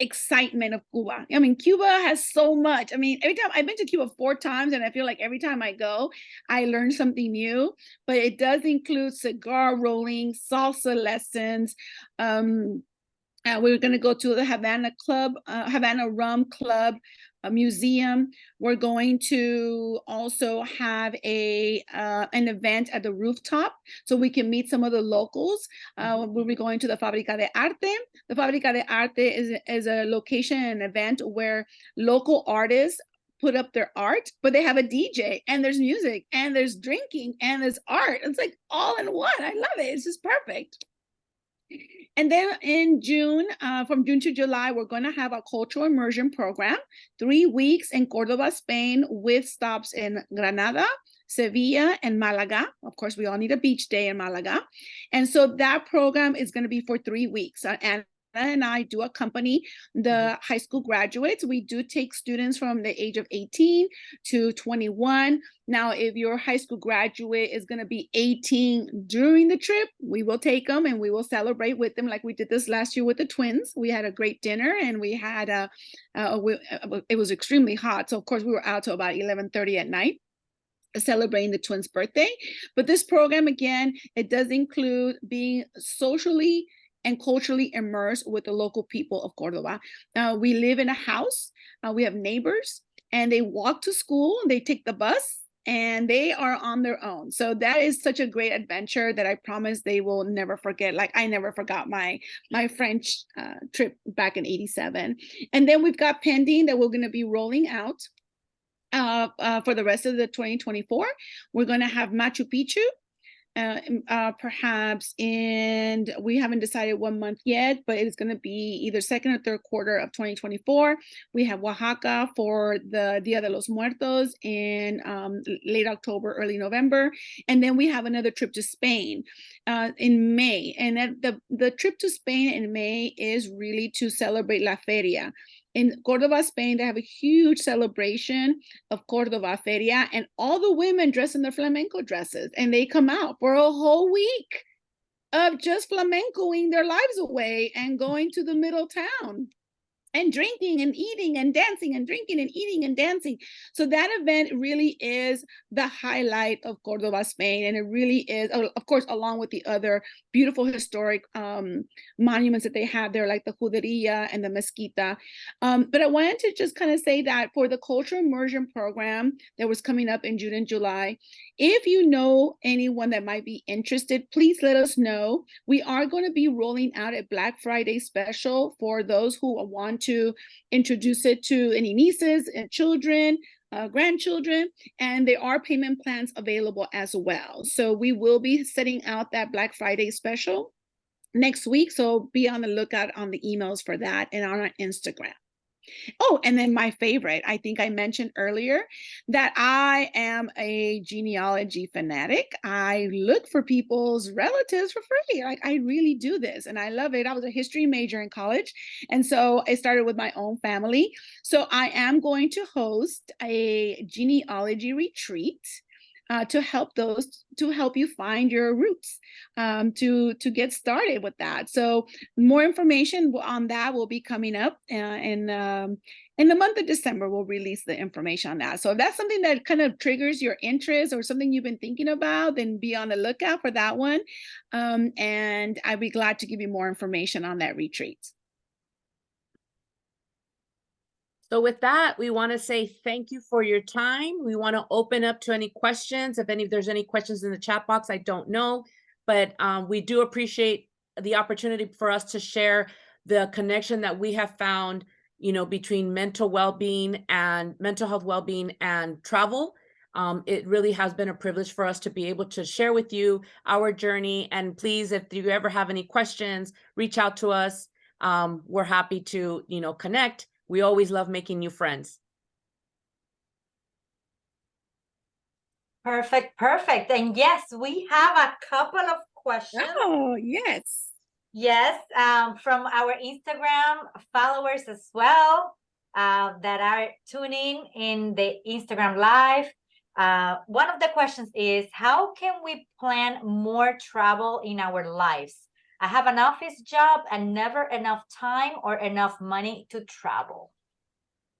excitement of Cuba. I mean, Cuba has so much. I mean, every time I've been to Cuba 4 times, and I feel like every time I go, I learn something new. But it does include cigar rolling, salsa lessons. We're going to go to the Havana Rum Club, a museum. We're going to also have an event at the rooftop so we can meet some of the locals. We'll be going to the Fábrica de Arte. The Fábrica de Arte is a location, an event where local artists put up their art, but they have a DJ, and there's music, and there's drinking, and there's art. It's like all in one. I love it. It's just perfect. And then in June, from June to July, we're going to have a cultural immersion program, 3 weeks in Cordoba, Spain, with stops in Granada, Sevilla, and Malaga. Of course, we all need a beach day in Malaga. And so that program is going to be for 3 weeks. And I do accompany the high school graduates. We do take students from the age of 18 to 21. Now, if your high school graduate is going to be 18 during the trip, we will take them and we will celebrate with them like we did this last year with the twins. We had a great dinner, and we had it was extremely hot. So, of course, we were out till about 11:30 at night celebrating the twins' birthday. But this program, again, it does include being socially and culturally immersed with the local people of Cordoba. We live in a house, we have neighbors, and they walk to school, they take the bus, and they are on their own. So that is such a great adventure that I promise they will never forget. Like I never forgot my French trip back in '87. And then we've got pending that we're going to be rolling out for the rest of the 2024. We're going to have Machu Picchu, perhaps, and we haven't decided one month yet, but it's going to be either second or third quarter of 2024. We have Oaxaca for the Dia de los Muertos in late October, early November, and then we have another trip to Spain in May. And the trip to Spain in May is really to celebrate La Feria. In Cordoba, Spain, they have a huge celebration of Cordoba Feria, and all the women dress in their flamenco dresses, and they come out for a whole week of just flamencoing their lives away and going to the middle town and drinking and eating and dancing and drinking and eating and dancing. So that event really is the highlight of Cordoba, Spain. And it really is, of course, along with the other beautiful historic monuments that they have there, like the Juderia and the Mezquita. But I wanted to just kind of say that for the cultural immersion program that was coming up in June and July, if you know anyone that might be interested, please let us know. We are going to be rolling out a Black Friday special for those who want to introduce it to any nieces and children, grandchildren, and there are payment plans available as well. So we will be setting out that Black Friday special next week. So be on the lookout on the emails for that and on our Instagram. Oh, and then my favorite, I think I mentioned earlier that I am a genealogy fanatic. I look for people's relatives for free. Like I really do this and I love it. I was a history major in college. And so I started with my own family. So I am going to host a genealogy retreat to help you find your roots, to get started with that. So more information on that will be coming up in the month of December. We'll release the information on that. So if that's something that kind of triggers your interest or something you've been thinking about, then be on the lookout for that one. And I'd be glad to give you more information on that retreat. So with that, we want to say thank you for your time. We want to open up to any questions. If there's any questions in the chat box, I don't know, but we do appreciate the opportunity for us to share the connection that we have found, between mental health well-being and travel. It really has been a privilege for us to be able to share with you our journey. And please, if you ever have any questions, reach out to us. We're happy to, connect. We always love making new friends. Perfect, perfect. And yes, we have a couple of questions. Oh, yes. Yes, from our Instagram followers as well, that are tuning in the Instagram Live. One of the questions is, how can we plan more travel in our lives? I have an office job and never enough time or enough money to travel.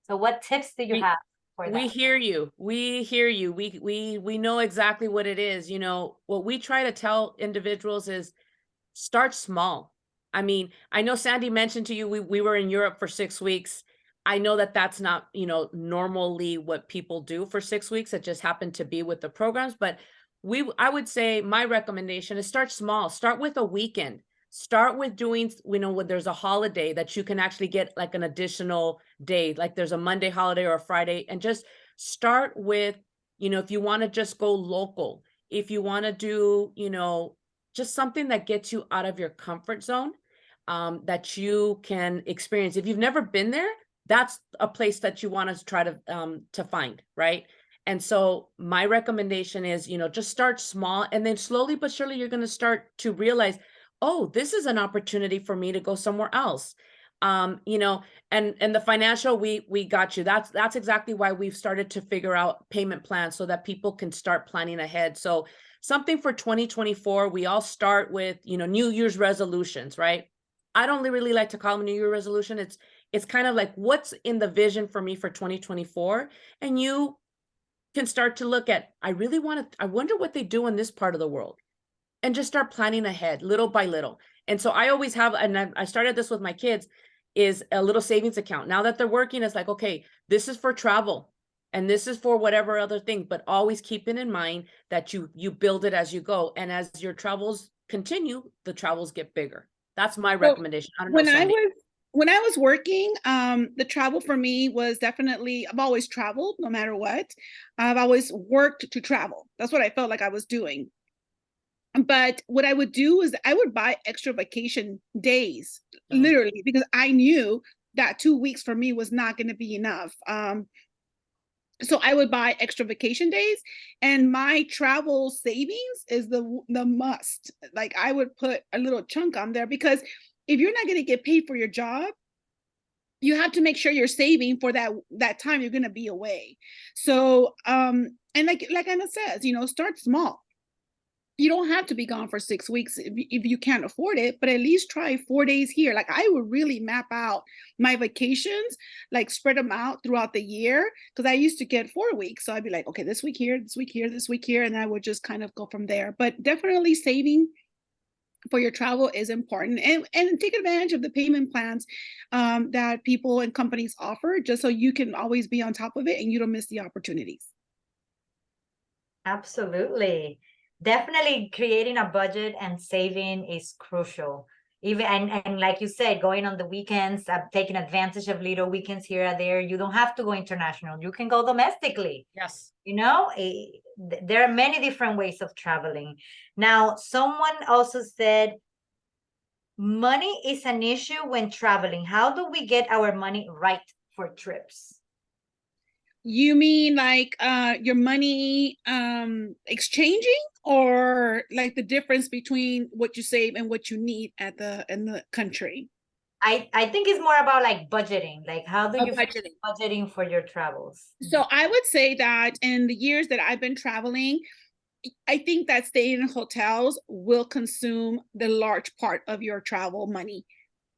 So what tips do you have for We that? hear you. We hear you. We know exactly what it is. What we try to tell individuals is start small. I mean, I know Sandy mentioned to you we were in Europe for 6 weeks. I know that that's not, normally what people do for 6 weeks. It just happened to be with the programs, but I would say my recommendation is start small. Start with a weekend. Start with doing, when there's a holiday that you can actually get like an additional day, like there's a Monday holiday or a Friday, and just start with, if you want to just go local, if you want to do, just something that gets you out of your comfort zone, that you can experience. If you've never been there, that's a place that you want to try to find, right? And so my recommendation is, just start small, and then slowly but surely you're going to start to realize, oh, this is an opportunity for me to go somewhere else. And the financial, we got you. That's exactly why we've started to figure out payment plans so that people can start planning ahead. So something for 2024, we all start with, New Year's resolutions, right? I don't really like to call them New Year resolution. It's kind of like, what's in the vision for me for 2024? And you can start to look at, I wonder what they do in this part of the world, and just start planning ahead little by little. And so I always have, and I started this with my kids, is a little savings account. Now that they're working, it's like, okay, this is for travel and this is for whatever other thing, but always keeping in mind that you build it as you go. And as your travels continue, the travels get bigger. That's my recommendation. I don't know, Sandy. When I was working, the travel for me was definitely, I've always traveled no matter what. I've always worked to travel. That's what I felt like I was doing. But what I would do is I would buy extra vacation days, literally, because I knew that 2 weeks for me was not going to be enough. So I would buy extra vacation days, and my travel savings is the must. Like, I would put a little chunk on there, because if you're not going to get paid for your job, you have to make sure you're saving for that time you're going to be away. So and like Anna says, start small. You don't have to be gone for 6 weeks if you can't afford it, but at least try 4 days here. Like, I would really map out my vacations, like spread them out throughout the year, because I used to get 4 weeks. So I'd be like, okay, this week here, this week here, this week here, and I would just kind of go from there. But definitely saving for your travel is important, and take advantage of the payment plans that people and companies offer, just so you can always be on top of it and you don't miss the opportunities. Absolutely. Definitely creating a budget and saving is crucial. Even and like you said, going on the weekends, taking advantage of little weekends here or there. You don't have to go international. You can go domestically. Yes. There are many different ways of traveling. Now, someone also said, money is an issue when traveling. How do we get our money right for trips? You mean like your money exchanging, or like the difference between what you save and what you need in the country? I think it's more about like budgeting. Like, how do you Budgeting. budgeting for your travels? So I would say that in the years that I've been traveling, I think that staying in hotels will consume the large part of your travel money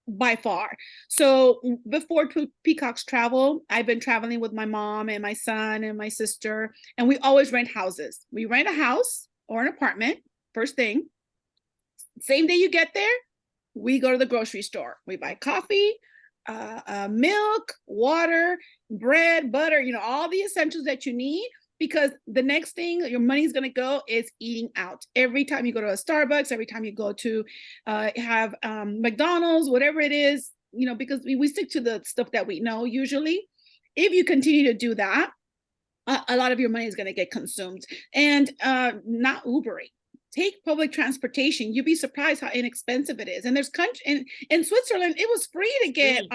by far. So before Two Peacocks Travel, I've been traveling with my mom and my son and my sister, and we always rent houses. We rent a house or an apartment first thing. Same day you get there, we go to the grocery store. We buy coffee, milk, water, bread, butter, all the essentials that you need, because the next thing your money's going to go is eating out. Every time you go to a Starbucks, every time you go to have McDonald's, whatever it is, because we stick to the stuff that we know usually. If you continue to do that, a lot of your money is going to get consumed. And not Ubering. Take public transportation. You'd be surprised how inexpensive it is. And there's in Switzerland, it was free to get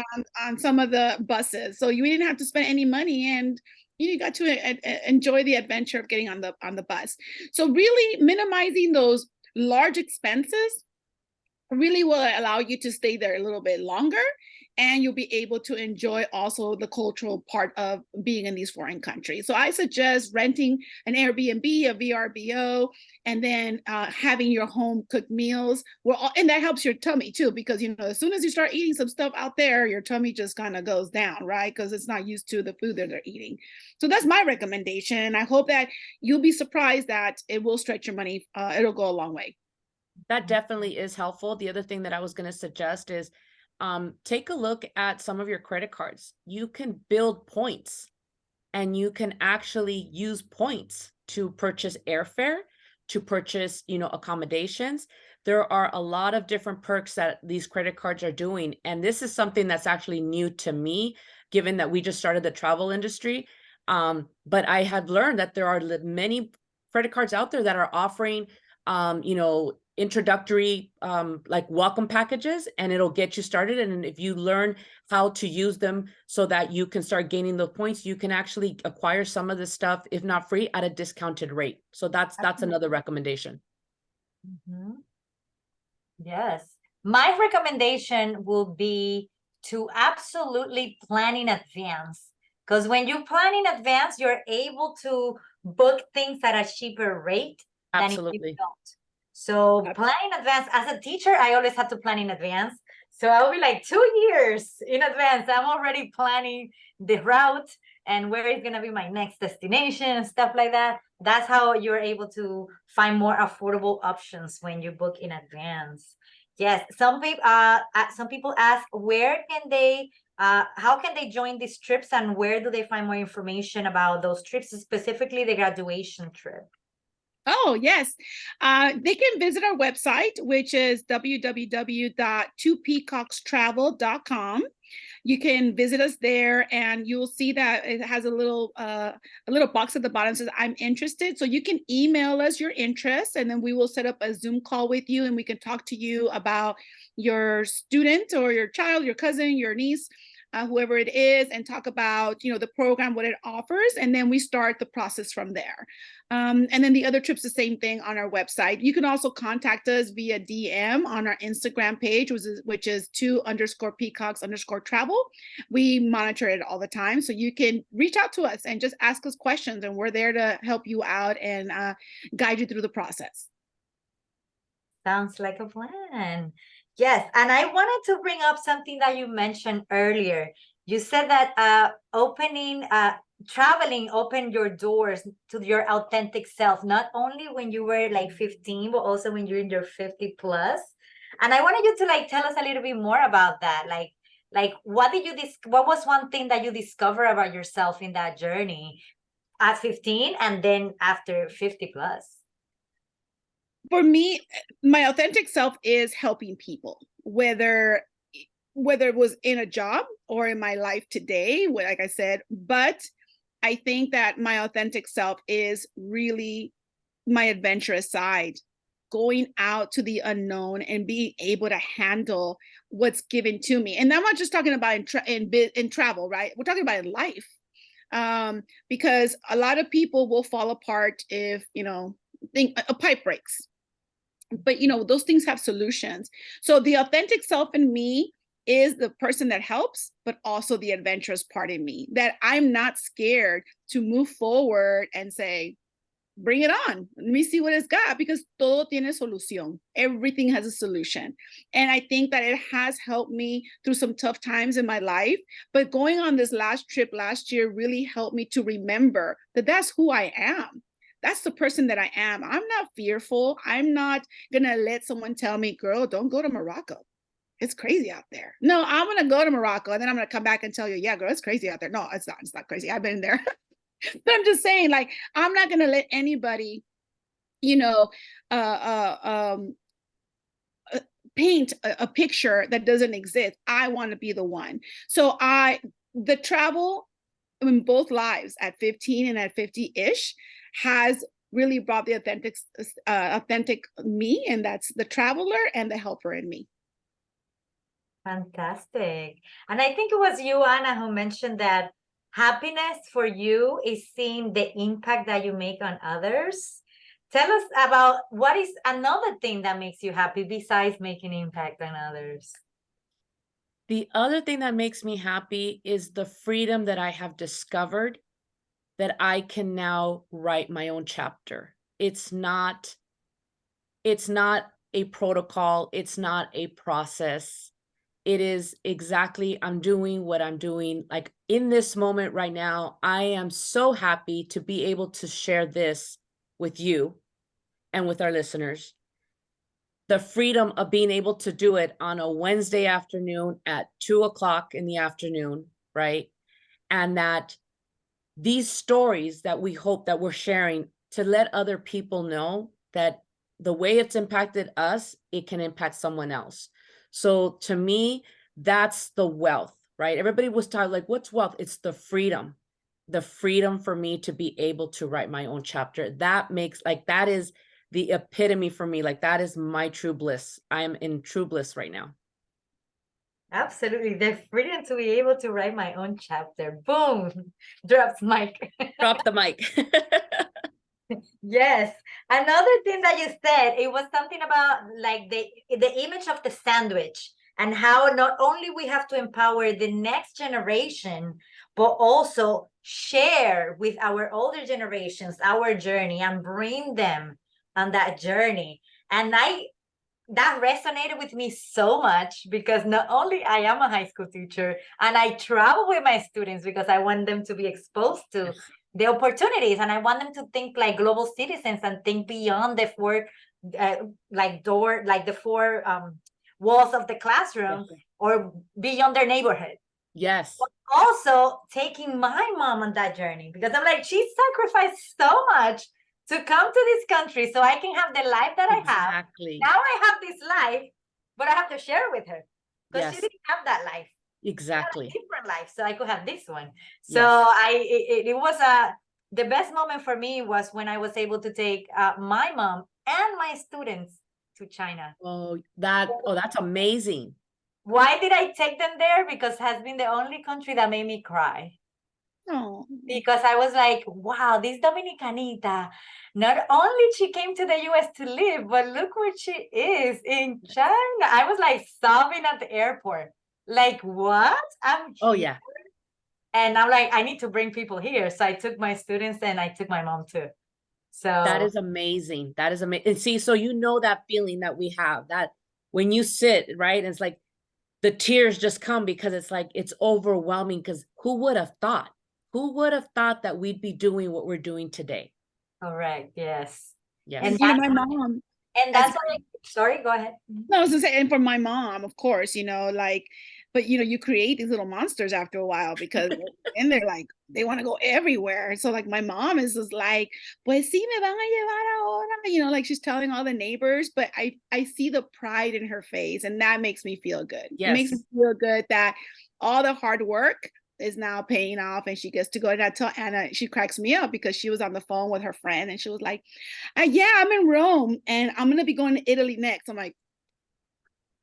on some of the buses, so you didn't have to spend any money, and you got to enjoy the adventure of getting on the bus. So really minimizing those large expenses really will allow you to stay there a little bit longer, and you'll be able to enjoy also the cultural part of being in these foreign countries. So I suggest renting an Airbnb, a VRBO, and then having your home cooked meals. And that helps your tummy too, because as soon as you start eating some stuff out there, your tummy just kind of goes down, right? Because it's not used to the food that they're eating. So that's my recommendation. I hope that you'll be surprised that it will stretch your money. It'll go a long way. That definitely is helpful. The other thing that I was going to suggest is take a look at some of your credit cards. You can build points, and you can actually use points to purchase airfare, to purchase, accommodations. There are a lot of different perks that these credit cards are doing. And this is something that's actually new to me, given that we just started the travel industry. But I have learned that there are many credit cards out there that are offering, introductory like welcome packages, and it'll get you started. And if you learn how to use them so that you can start gaining the points, you can actually acquire some of this stuff, if not free, at a discounted rate. So that's another recommendation. Yes, my recommendation will be to absolutely plan in advance, because when you plan in advance, you're able to book things at a cheaper rate than if Absolutely. you don't. So plan in advance. As a teacher, I always have to plan in advance. So I'll be like 2 years in advance. I'm already planning the route and where is going to be my next destination and stuff like that. That's how you're able to find more affordable options when you book in advance. Yes, some people ask, where can they how can they join these trips, and where do they find more information about those trips, specifically the graduation trip? Oh, yes. They can visit our website, which is www.twopeacockstravel.com. You can visit us there, and you'll see that it has a little box at the bottom that says I'm interested. So you can email us your interest, and then we will set up a Zoom call with you, and we can talk to you about your student or your child, your cousin, your niece, whoever it is, and talk about the program, what it offers, and then we start the process from there. And then the other trips, the same thing on our website. You can also contact us via DM on our Instagram page, which is 2_peacocks_travel. We monitor it all the time, so you can reach out to us and just ask us questions, and we're there to help you out and guide you through the process. Sounds like a plan. Yes, and I wanted to bring up something that you mentioned earlier. You said that traveling opened your doors to your authentic self, not only when you were like 15, but also when you're in your 50 plus. And I wanted you to tell us a little bit more about that. What was one thing that you discovered about yourself in that journey at 15 and then after 50 plus? For me, my authentic self is helping people, whether it was in a job or in my life today, like I said. But I think that my authentic self is really my adventurous side, going out to the unknown and being able to handle what's given to me. And I'm not just talking about in travel, right? We're talking about in life, because a lot of people will fall apart if a pipe breaks. But those things have solutions. So the authentic self in me is the person that helps, but also the adventurous part in me, that I'm not scared to move forward and say, bring it on. Let me see what it's got, because todo tiene solución. Everything has a solution. And I think that it has helped me through some tough times in my life. But going on this last trip last year really helped me to remember that that's who I am. That's the person that I am. I'm not fearful. I'm not going to let someone tell me, girl, don't go to Morocco. It's crazy out there. No, I'm going to go to Morocco, and then I'm going to come back and tell you, yeah, girl, it's crazy out there. No, it's not. It's not crazy. I've been there. But I'm just saying, I'm not going to let anybody, paint a picture that doesn't exist. I want to be the one. So the travel in both lives at 15 and at 50-ish has really brought the authentic me, and that's the traveler and the helper in me. Fantastic. And I think it was you, Anna, who mentioned that happiness for you is seeing the impact that you make on others. Tell us about what is another thing that makes you happy besides making impact on others. The other thing that makes me happy is the freedom that I have discovered, that I can now write my own chapter. It's not a protocol, it's not a process. It is exactly, I'm doing what I'm doing. Like in this moment right now, I am so happy to be able to share this with you and with our listeners. The freedom of being able to do it on a Wednesday afternoon at 2:00 in the afternoon, right? And that these stories that we hope that we're sharing to let other people know that the way it's impacted us, it can impact someone else. So to me, that's the wealth, right? Everybody was talking like, what's wealth? It's the freedom for me to be able to write my own chapter. That makes like, that is the epitome for me. Like that is my true bliss. I am in true bliss right now. Absolutely. The freedom to be able to write my own chapter. Boom. Drops mic. Drop the mic. Yes. Another thing that you said, it was something about like the image of the sandwich and how not only we have to empower the next generation, but also share with our older generations our journey and bring them on that journey. And that resonated with me so much because not only I am a high school teacher and I travel with my students because I want them to be exposed to the opportunities and I want them to think like global citizens and think beyond the four walls of the classroom or beyond their neighborhood. Yes. But also taking my mom on that journey because I'm like, she sacrificed so much to come to this country so I can have the life that I have. Exactly. Now I have this life, but I have to share it with her because Yes. she didn't have that life. Exactly. She had a different life, so I could have this one. So Yes. it was the best moment for me was when I was able to take my mom and my students to China. That's amazing. Why did I take them there? Because it has been the only country that made me cry. Oh. Because I was like, wow, this Dominicanita, not only she came to the US to live, but look where she is in China. I was like sobbing at the airport. Like, what? I'm Oh, here. yeah. And I'm like, I need to bring people here. So I took my students and I took my mom too. So that is amazing. That is amazing. And see, so you know that feeling that we have, that when you sit, right, and it's like the tears just come because it's like, it's overwhelming because who would have thought? Who would have thought that we'd be doing what we're doing today? correct. Yes. Yes. And My mom. And that's why, sorry, go ahead. No, I was gonna say, and for my mom, of course, like, but you create these little monsters after a while because and they're like, they want to go everywhere. So like my mom is just like, pues sí me van a llevar ahora, like she's telling all the neighbors, but I see the pride in her face and that makes me feel good. Yes. It makes me feel good that all the hard work is now paying off and she gets to go. And I tell Anna, she cracks me up because she was on the phone with her friend and she was like, yeah, I'm in Rome and I'm going to be going to Italy next. I'm like,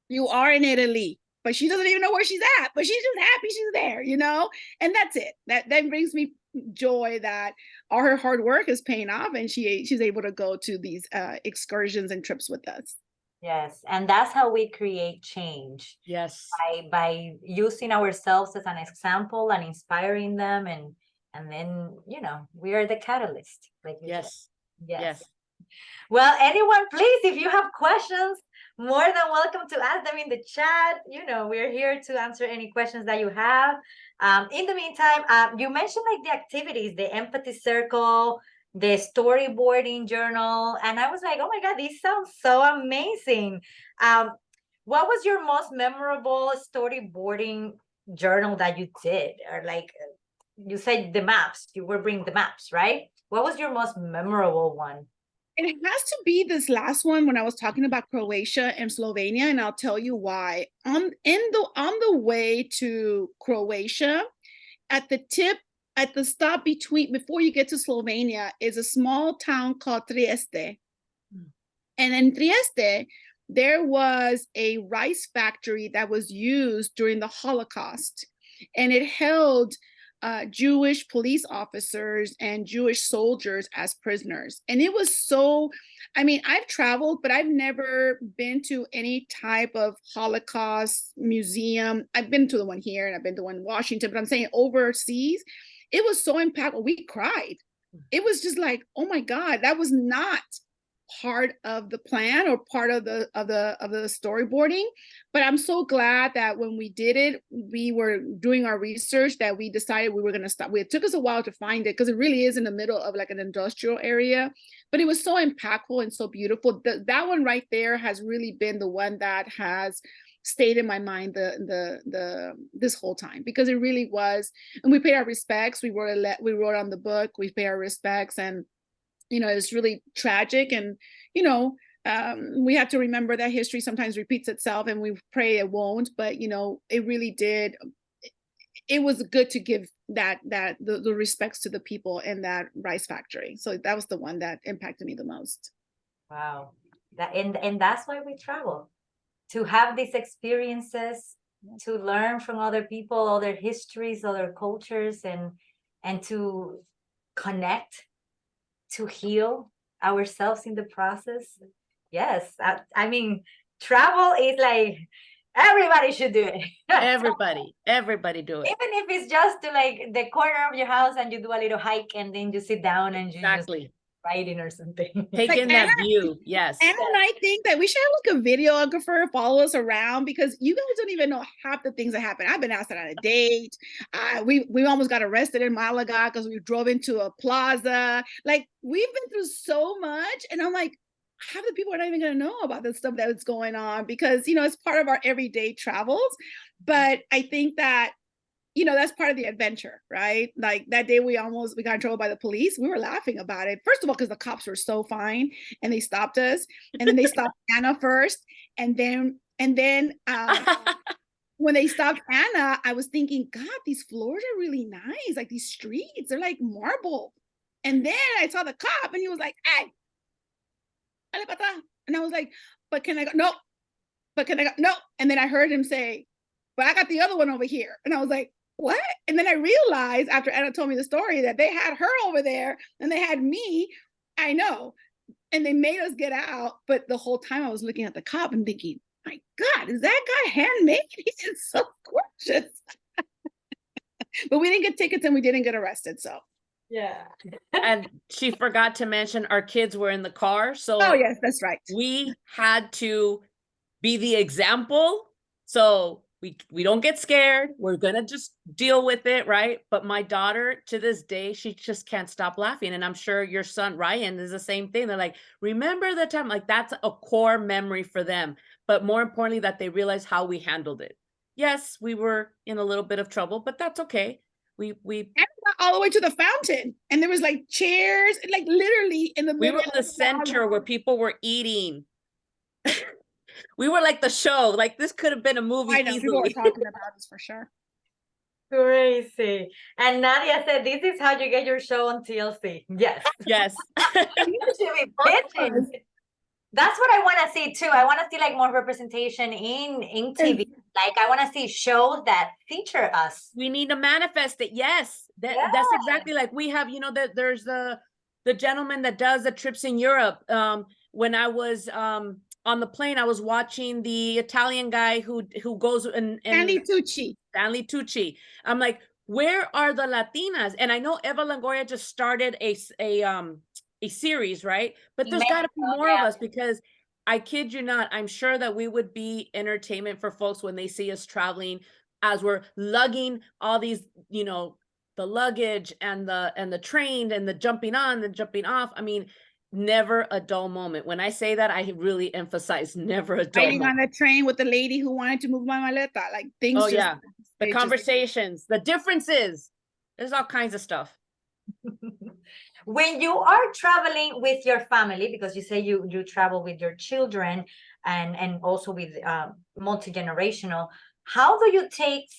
you are in Italy, but she doesn't even know where she's at, but she's just happy she's there, and that's it. That brings me joy that all her hard work is paying off and she's able to go to these excursions and trips with us. Yes, and that's how we create change. Yes. By using ourselves as an example and inspiring them, and then we are the catalyst. Like you said. Yes. Well, anyone, please, if you have questions, more than welcome to ask them in the chat. We're here to answer any questions that you have. In the meantime, you mentioned like the activities, the empathy circle, the storyboarding journal, and I was like, oh my God, this sounds so amazing. What was your most memorable storyboarding journal that you did? Or like you said the maps, you were bringing the maps, right? What was your most memorable one? It has to be this last one when I was talking about Croatia and Slovenia, and I'll tell you why. On the way to Croatia, at the tip at the stop before you get to Slovenia is a small town called Trieste. And in Trieste, there was a rice factory that was used during the Holocaust, and it held Jewish police officers and Jewish soldiers as prisoners. And it was so, I mean, I've traveled, but I've never been to any type of Holocaust museum. I've been to the one here and I've been to one in Washington, but I'm saying overseas, it was so impactful. We cried. It was just like, oh my God, that was not part of the plan or part of the storyboarding. But I'm so glad that when we did it, we were doing our research, that we decided we were going to stop. It took us a while to find it because it really is in the middle of like an industrial area, but it was so impactful and so beautiful. That one right there has really been the one that has stayed in my mind this whole time, because it really was. And we paid our respects. We wrote on the book, we pay our respects, and you know, it's really tragic. And, you know, we have to remember that history sometimes repeats itself, and we pray it won't. But, you know, it really did. It was good to give the respects to the people in that rice factory. So that was the one that impacted me the most. Wow. And that's why we travel, to have these experiences, to learn from other people, other histories, other cultures, and to connect, to heal ourselves in the process. Yes, I mean, travel is like, everybody should do it. Everybody do it. Even if it's just to like the corner of your house and you do a little hike and then you sit down and you just writing or something. Take in that view. Yes. And I think that we should have like a videographer follow us around, because you guys don't even know half the things that happen. I've been asked on a date. We almost got arrested in Malaga because we drove into a plaza. Like, we've been through so much, and I'm like, half the people are not even going to know about the stuff that's going on, because, you know, it's part of our everyday travels. But I think that, you know, that's part of the adventure, right? Like that day we got in trouble by the police. We were laughing about it. First of all, because the cops were so fine and they stopped us. And then they stopped Anna first. And then when they stopped Anna, I was thinking, God, these floors are really nice. Like these streets, they're like marble. And then I saw the cop and he was like, hey. And I was like, but can I go? No. But can I go? No. And then I heard him say, but I got the other one over here. And I was like, what? And then I realized after Anna told me the story that they had her over there and they had me. I know. And they made us get out. But the whole time I was looking at the cop and thinking, my God, is that guy handmade? He's so gorgeous. But we didn't get tickets and we didn't get arrested. So yeah. And she forgot to mention our kids were in the car. So oh yes, that's right. We had to be the example. So we don't get scared. We're gonna just deal with it, right? But my daughter, to this day, she just can't stop laughing. And I'm sure your son Ryan is the same thing. They're like, remember the time? Like, that's a core memory for them. But more importantly, that they realize how we handled it. Yes, we were in a little bit of trouble, but that's okay. We all the way to the fountain, and there was like chairs, like literally in the middle. We were in the center where people were eating. We were like the show. Like, this could have been a movie. I know easily. people were talking about this for sure. Crazy. And Nadia said, this is how you get your show on TLC. Yes. Yes. You should be pitching. That's what I want to see too. I want to see like more representation in TV. Like, I want to see shows that feature us. We need to manifest it. Yes. That's exactly like we have, you know, that there's the gentleman that does the trips in Europe. When I was on the plane, I was watching the Italian guy who goes and Stanley Tucci. I'm like, where are the Latinas? And I know Eva Longoria just started a series, right? But there's got to be more of us, because I kid you not, I'm sure that we would be entertainment for folks when they see us traveling, as we're lugging all these, you know, the luggage and the train and the jumping on and jumping off. I mean, never a dull moment. When I say that, I really emphasize never a dull moment. Riding on a train with the lady who wanted to move my maleta, like things. Oh yeah, the conversations, the differences. There's all kinds of stuff. When you are traveling with your family, because you say you travel with your children and also with multi-generational, how do you take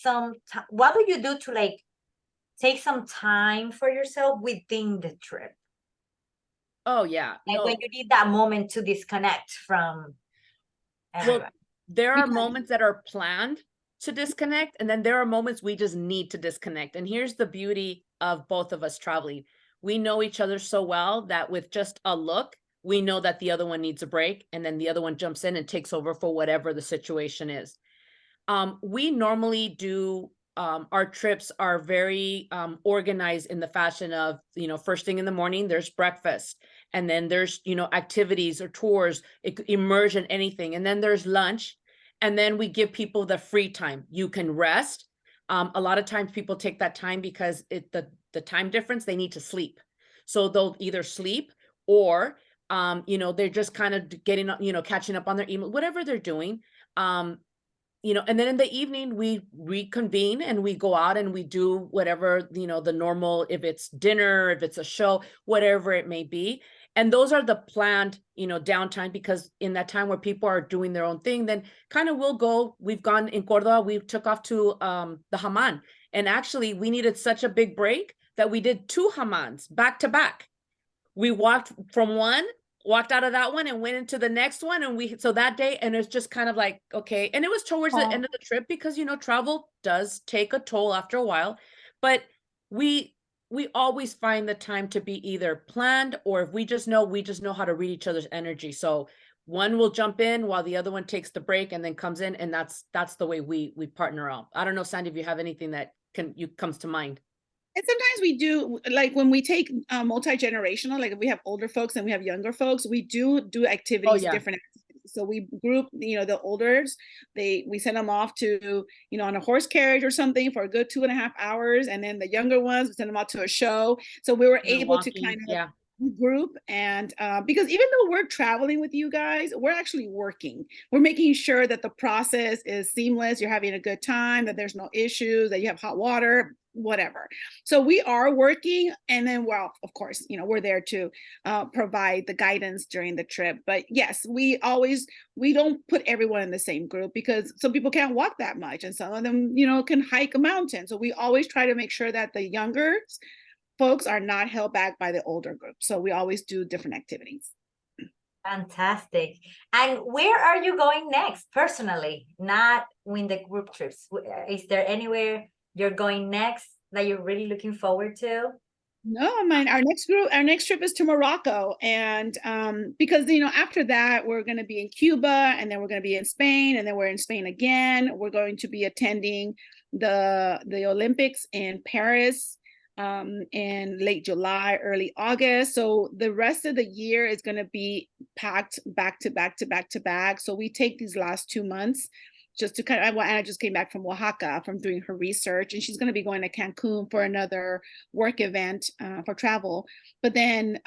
what do you do to like take some time for yourself within the trip? Oh yeah, Like no. when you need that moment to disconnect from everybody. Well, there are Because- moments that are planned to disconnect, and then there are moments we just need to disconnect. And here's the beauty of both of us traveling. We know each other so well that with just a look, we know that the other one needs a break, and then the other one jumps in and takes over for whatever the situation is. We normally do our trips are very organized in the fashion of, first thing in the morning, there's breakfast. And then there's, activities or tours, immersion, anything. And then there's lunch. And then we give people the free time. You can rest. A lot of times people take that time because the time difference, they need to sleep. So they'll either sleep or, they're just kind of getting, catching up on their email, whatever they're doing. And then in the evening we reconvene and we go out and we do whatever, the normal, if it's dinner, if it's a show, whatever it may be. And those are the planned, downtime, because in that time where people are doing their own thing, then kind of we've gone in Cordoba, we took off to the Haman. And actually we needed such a big break that we did 2 Hamans back to back. We walked out of that one and went into the next one. And so that day, and it's just kind of like, okay. And it was towards the end of the trip because, travel does take a toll after a while, but we always find the time to be either planned, or if we just know how to read each other's energy. So one will jump in while the other one takes the break and then comes in. And that's the way we partner up. I don't know, Sandy, if you have anything that comes to mind. And sometimes we do, like when we take multi-generational, like if we have older folks and we have younger folks, we do activities, different activities. So we group, the olders, we send them off to, on a horse carriage or something for a good 2.5 hours. And then the younger ones, we send them out to a show. So we were able to kind of group. And because even though we're traveling with you guys, we're actually working. We're making sure that the process is seamless. You're having a good time, that there's no issues, that you have hot water, whatever. So we are working. And then, well, of course, we're there to provide the guidance during the trip. But yes, we don't put everyone in the same group because some people can't walk that much. And some of them, can hike a mountain. So we always try to make sure that the younger folks are not held back by the older group. So we always do different activities. Fantastic. And where are you going next next, not in the group trips? Is there anywhere you're going next that you're really looking forward to? No, our next trip is to Morocco. And because, after that, we're going to be in Cuba, and then we're going to be in Spain, and then we're in Spain again. We're going to be attending the Olympics in Paris in late July, early August. So the rest of the year is going to be packed back to back to back to back. So we take these last 2 months just to Anna just came back from Oaxaca from doing her research, and she's going to be going to Cancun for another work event for travel. But then,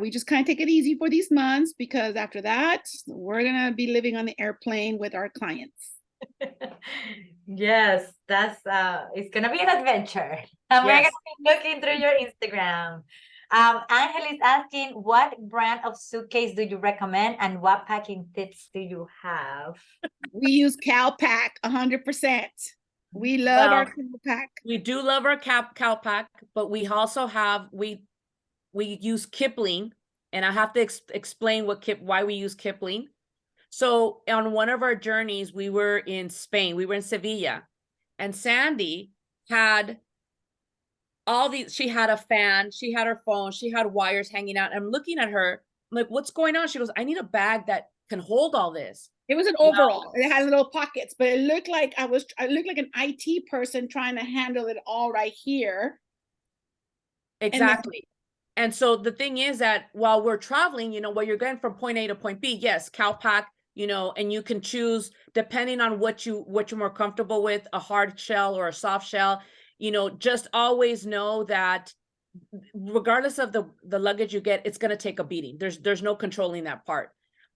we just kind of take it easy for these months, because after that, we're going to be living on the airplane with our clients. Yes, that's it's gonna be an adventure. And we're gonna be looking through your Instagram. Angel is asking, what brand of suitcase do you recommend, and what packing tips do you have? We use CalPack 100%. We love our CalPack. We do love our CalPack, but we also have we use Kipling, and I have to explain why we use Kipling. So on one of our journeys, we were in Spain, we were in Sevilla, and Sandy had she had a fan, she had her phone, she had wires hanging out. I'm looking at her, I'm like, what's going on? She goes, I need a bag that can hold all this. It was an overall. It had little pockets, but it looked like I looked like an IT person trying to handle it all right here. Exactly. And so the thing is that while we're traveling, while you're going from point A to point B, yes, CalPack, and you can choose depending on what you're more comfortable with, a hard shell or a soft shell. Just always know that regardless of the luggage you get, it's going to take a beating. There's no controlling that part.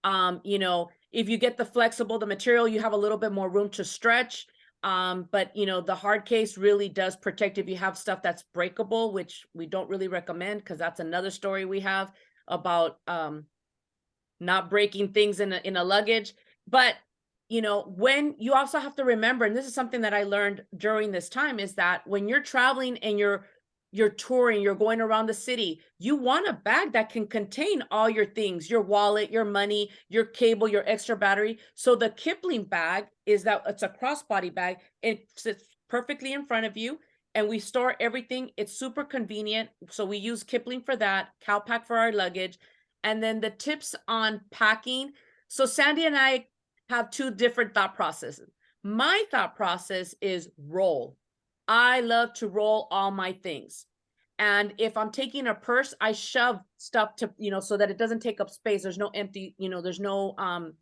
If you get the flexible, the material, you have a little bit more room to stretch. But the hard case really does protect if you have stuff that's breakable, which we don't really recommend, because that's another story we have about not breaking things in a luggage. But you know, when you also have to remember, and this is something that I learned during this time, is that when you're traveling and you're touring, you're going around the city, you want a bag that can contain all your things, your wallet, your money, your cable, your extra battery. So the Kipling bag is that it's a crossbody bag. It sits perfectly in front of you, and we store everything. It's super convenient. So we use Kipling for that, CalPack for our luggage. And then the tips on packing. So Sandy and I have two different thought processes. My thought process is roll. I love to roll all my things. And if I'm taking a purse, I shove stuff to, you know, so that it doesn't take up space. There's no empty, you know, there's no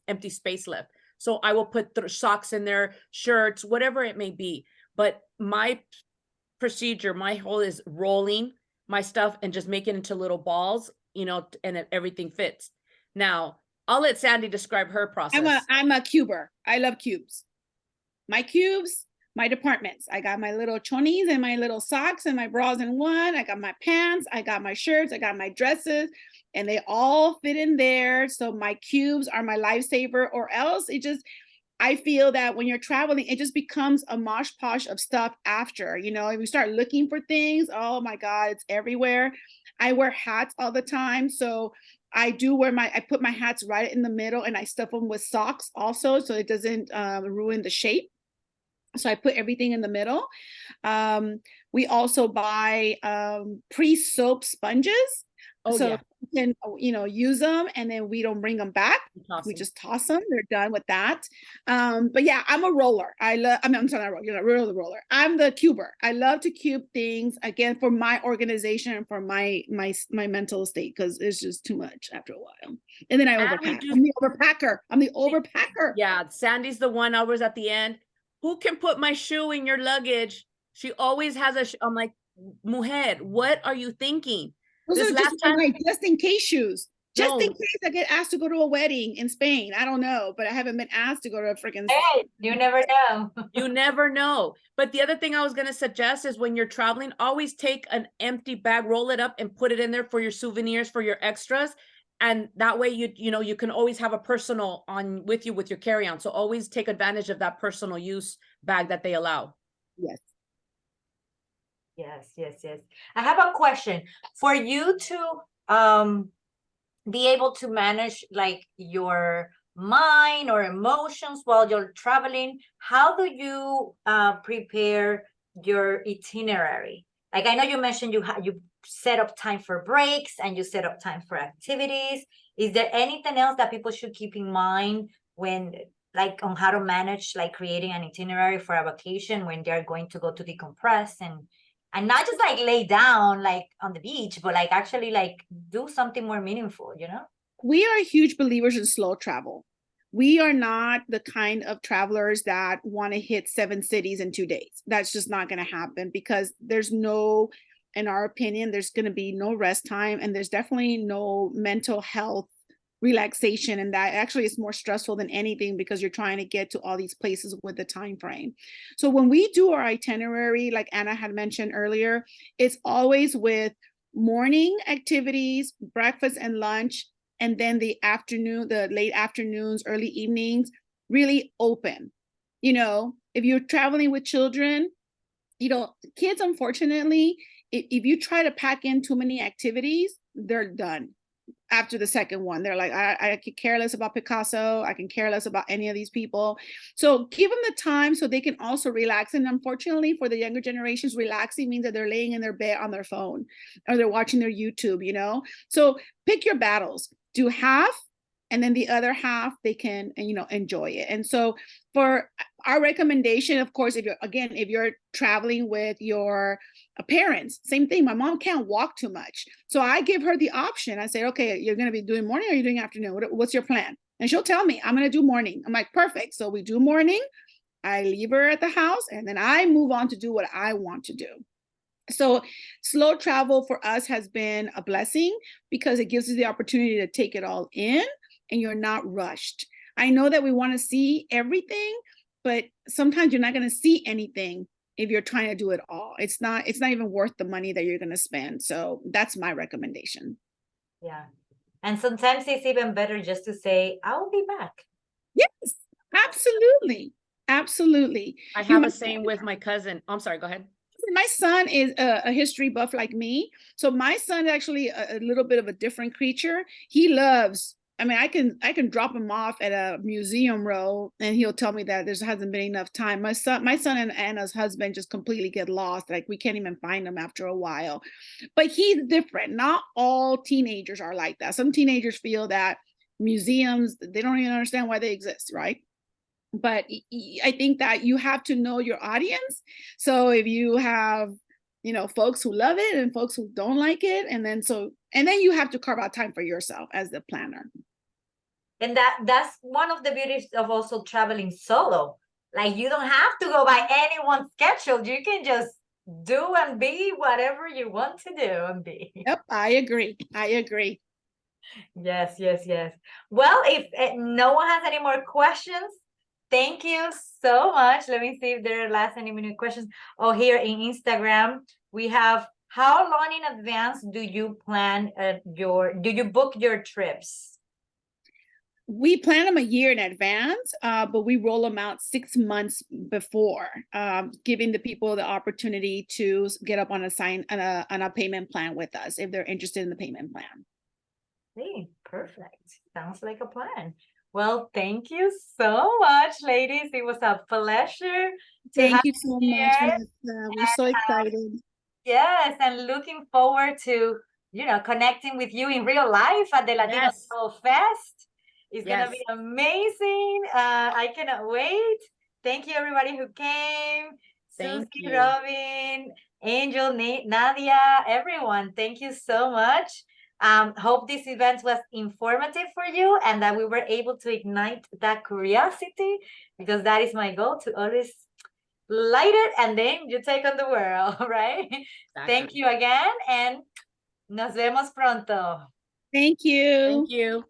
empty space left. So I will put socks in there, shirts, whatever it may be. But my procedure, my whole is rolling my stuff and just make it into little balls, you know, and everything fits. Now, I'll let Sandy describe her process. I'm a cuber. I love cubes. My cubes, my departments. I got my little chonies and my little socks and my bras in one. I got my pants, I got my shirts, I got my dresses, and they all fit in there. So my cubes are my lifesaver, or else it just, I feel that when you're traveling, it just becomes a mosh posh of stuff after, you know, if you start looking for things, oh my God, it's everywhere. I wear hats all the time. So I do wear I put my hats right in the middle, and I stuff them with socks also, so it doesn't ruin the shape. So I put everything in the middle. We also buy pre-soap sponges. Oh, so yeah. you can, you know, use them, and then we don't bring them back. We just toss them. They're done with that. But yeah, I'm a roller. I'm sorry, not roller, you're not roller. I'm the cuber. I love to cube things, again, for my organization and for my mental state, because it's just too much after a while. And then I overpack. I'm the overpacker. I'm the overpacker. Yeah, Sandy's the one always at the end. Who can put my shoe in your luggage? She always has I'm like, mujer, what are you thinking? Those This are last just time, like just in case shoes. Just No. in case I get asked to go to a wedding in Spain. I don't know, but I haven't been asked to go to a freaking. Hey, you never know. You never know. But the other thing I was going to suggest is when you're traveling, always take an empty bag, roll it up, and put it in there for your souvenirs, for your extras. And that way you know, you can always have a personal on with you with your carry-on. So always take advantage of that personal use bag that they allow. Yes. Yes. I have a question for you to be able to manage like your mind or emotions while you're traveling. How do you prepare your itinerary? Like, I know you mentioned you set up time for breaks and you set up time for activities. Is there anything else that people should keep in mind when, like, on how to manage like creating an itinerary for a vacation when they're going to go to decompress and not just like lay down like on the beach, but like actually like do something more meaningful, you know? We are huge believers in slow travel. We are not the kind of travelers that want to hit 7 cities in 2 days. That's just not going to happen, because there's no, in our opinion, there's going to be no rest time, and there's definitely no mental health relaxation, and that actually is more stressful than anything, because you're trying to get to all these places with the time frame. So when we do our itinerary, like Anna had mentioned earlier, it's always with morning activities, breakfast and lunch, and then the afternoon, the late afternoons, early evenings, really open. You know, if you're traveling with children, you know, kids, unfortunately, if you try to pack in too many activities, they're done after the second one. They're like, I could care less about Picasso. I can care less about any of these people. So give them the time so they can also relax. And unfortunately for the younger generations, relaxing means that they're laying in their bed on their phone, or they're watching their YouTube, you know? So pick your battles. Do half, and then the other half they can, you know, enjoy it. And so for our recommendation, of course, if you're traveling with your parents, same thing. My mom can't walk too much, so I give her the option. I say, okay, you're going to be doing morning, or you're doing afternoon? What's your plan? And she'll tell me, I'm going to do morning. I'm like, perfect. So we do morning, I leave her at the house, and then I move on to do what I want to do. So slow travel for us has been a blessing, because it gives us the opportunity to take it all in, and you're not rushed. I know that we want to see everything, but sometimes you're not going to see anything if you're trying to do it all. It's not even worth the money that you're going to spend. So that's my recommendation. Yeah. And sometimes it's even better just to say, I will be back. Yes. Absolutely. Absolutely. I You have know, a saying with my cousin. I'm sorry, go ahead. my son is a history buff like me. So my son is actually a little bit of a different creature. He loves, I mean, I can drop him off at a museum row and he'll tell me that there hasn't been enough time. My son and Anna's husband just completely get lost. Like we can't even find them after a while. But he's different. Not all teenagers are like that. Some teenagers feel that museums, they don't even understand why they exist, right? But I think that you have to know your audience. So if you have, folks who love it and folks who don't like it, and then you have to carve out time for yourself as the planner. And that's one of the beauties of also traveling solo. Like you don't have to go by anyone's schedule. You can just do and be whatever you want to do and be. Yep, I agree. I agree. Yes, yes, yes. Well, if no one has any more questions, thank you so much. Let me see if there are last any minute questions. Oh, here in Instagram, we have, how long in advance do you plan do you book your trips? We plan them a year in advance, but we roll them out 6 months before, giving the people the opportunity to get up on a payment plan with us if they're interested in the payment plan. Hey, perfect. Sounds like a plan. Well, thank you so much, ladies. It was a pleasure to Thank have you so you much, here. Vanessa. We're so excited. Yes, and looking forward to, connecting with you in real life at the Latino Yes. Travel Fest. It's gonna Yes. be amazing. I cannot wait. Thank you, everybody who came. Thank Susie, you. Robin, Angel, Nadia, everyone. Thank you so much. Hope this event was informative for you and that we were able to ignite that curiosity, because that is my goal, to always light it and then you take on the world, right? Thank Exactly. you again and nos vemos pronto. Thank you. Thank you.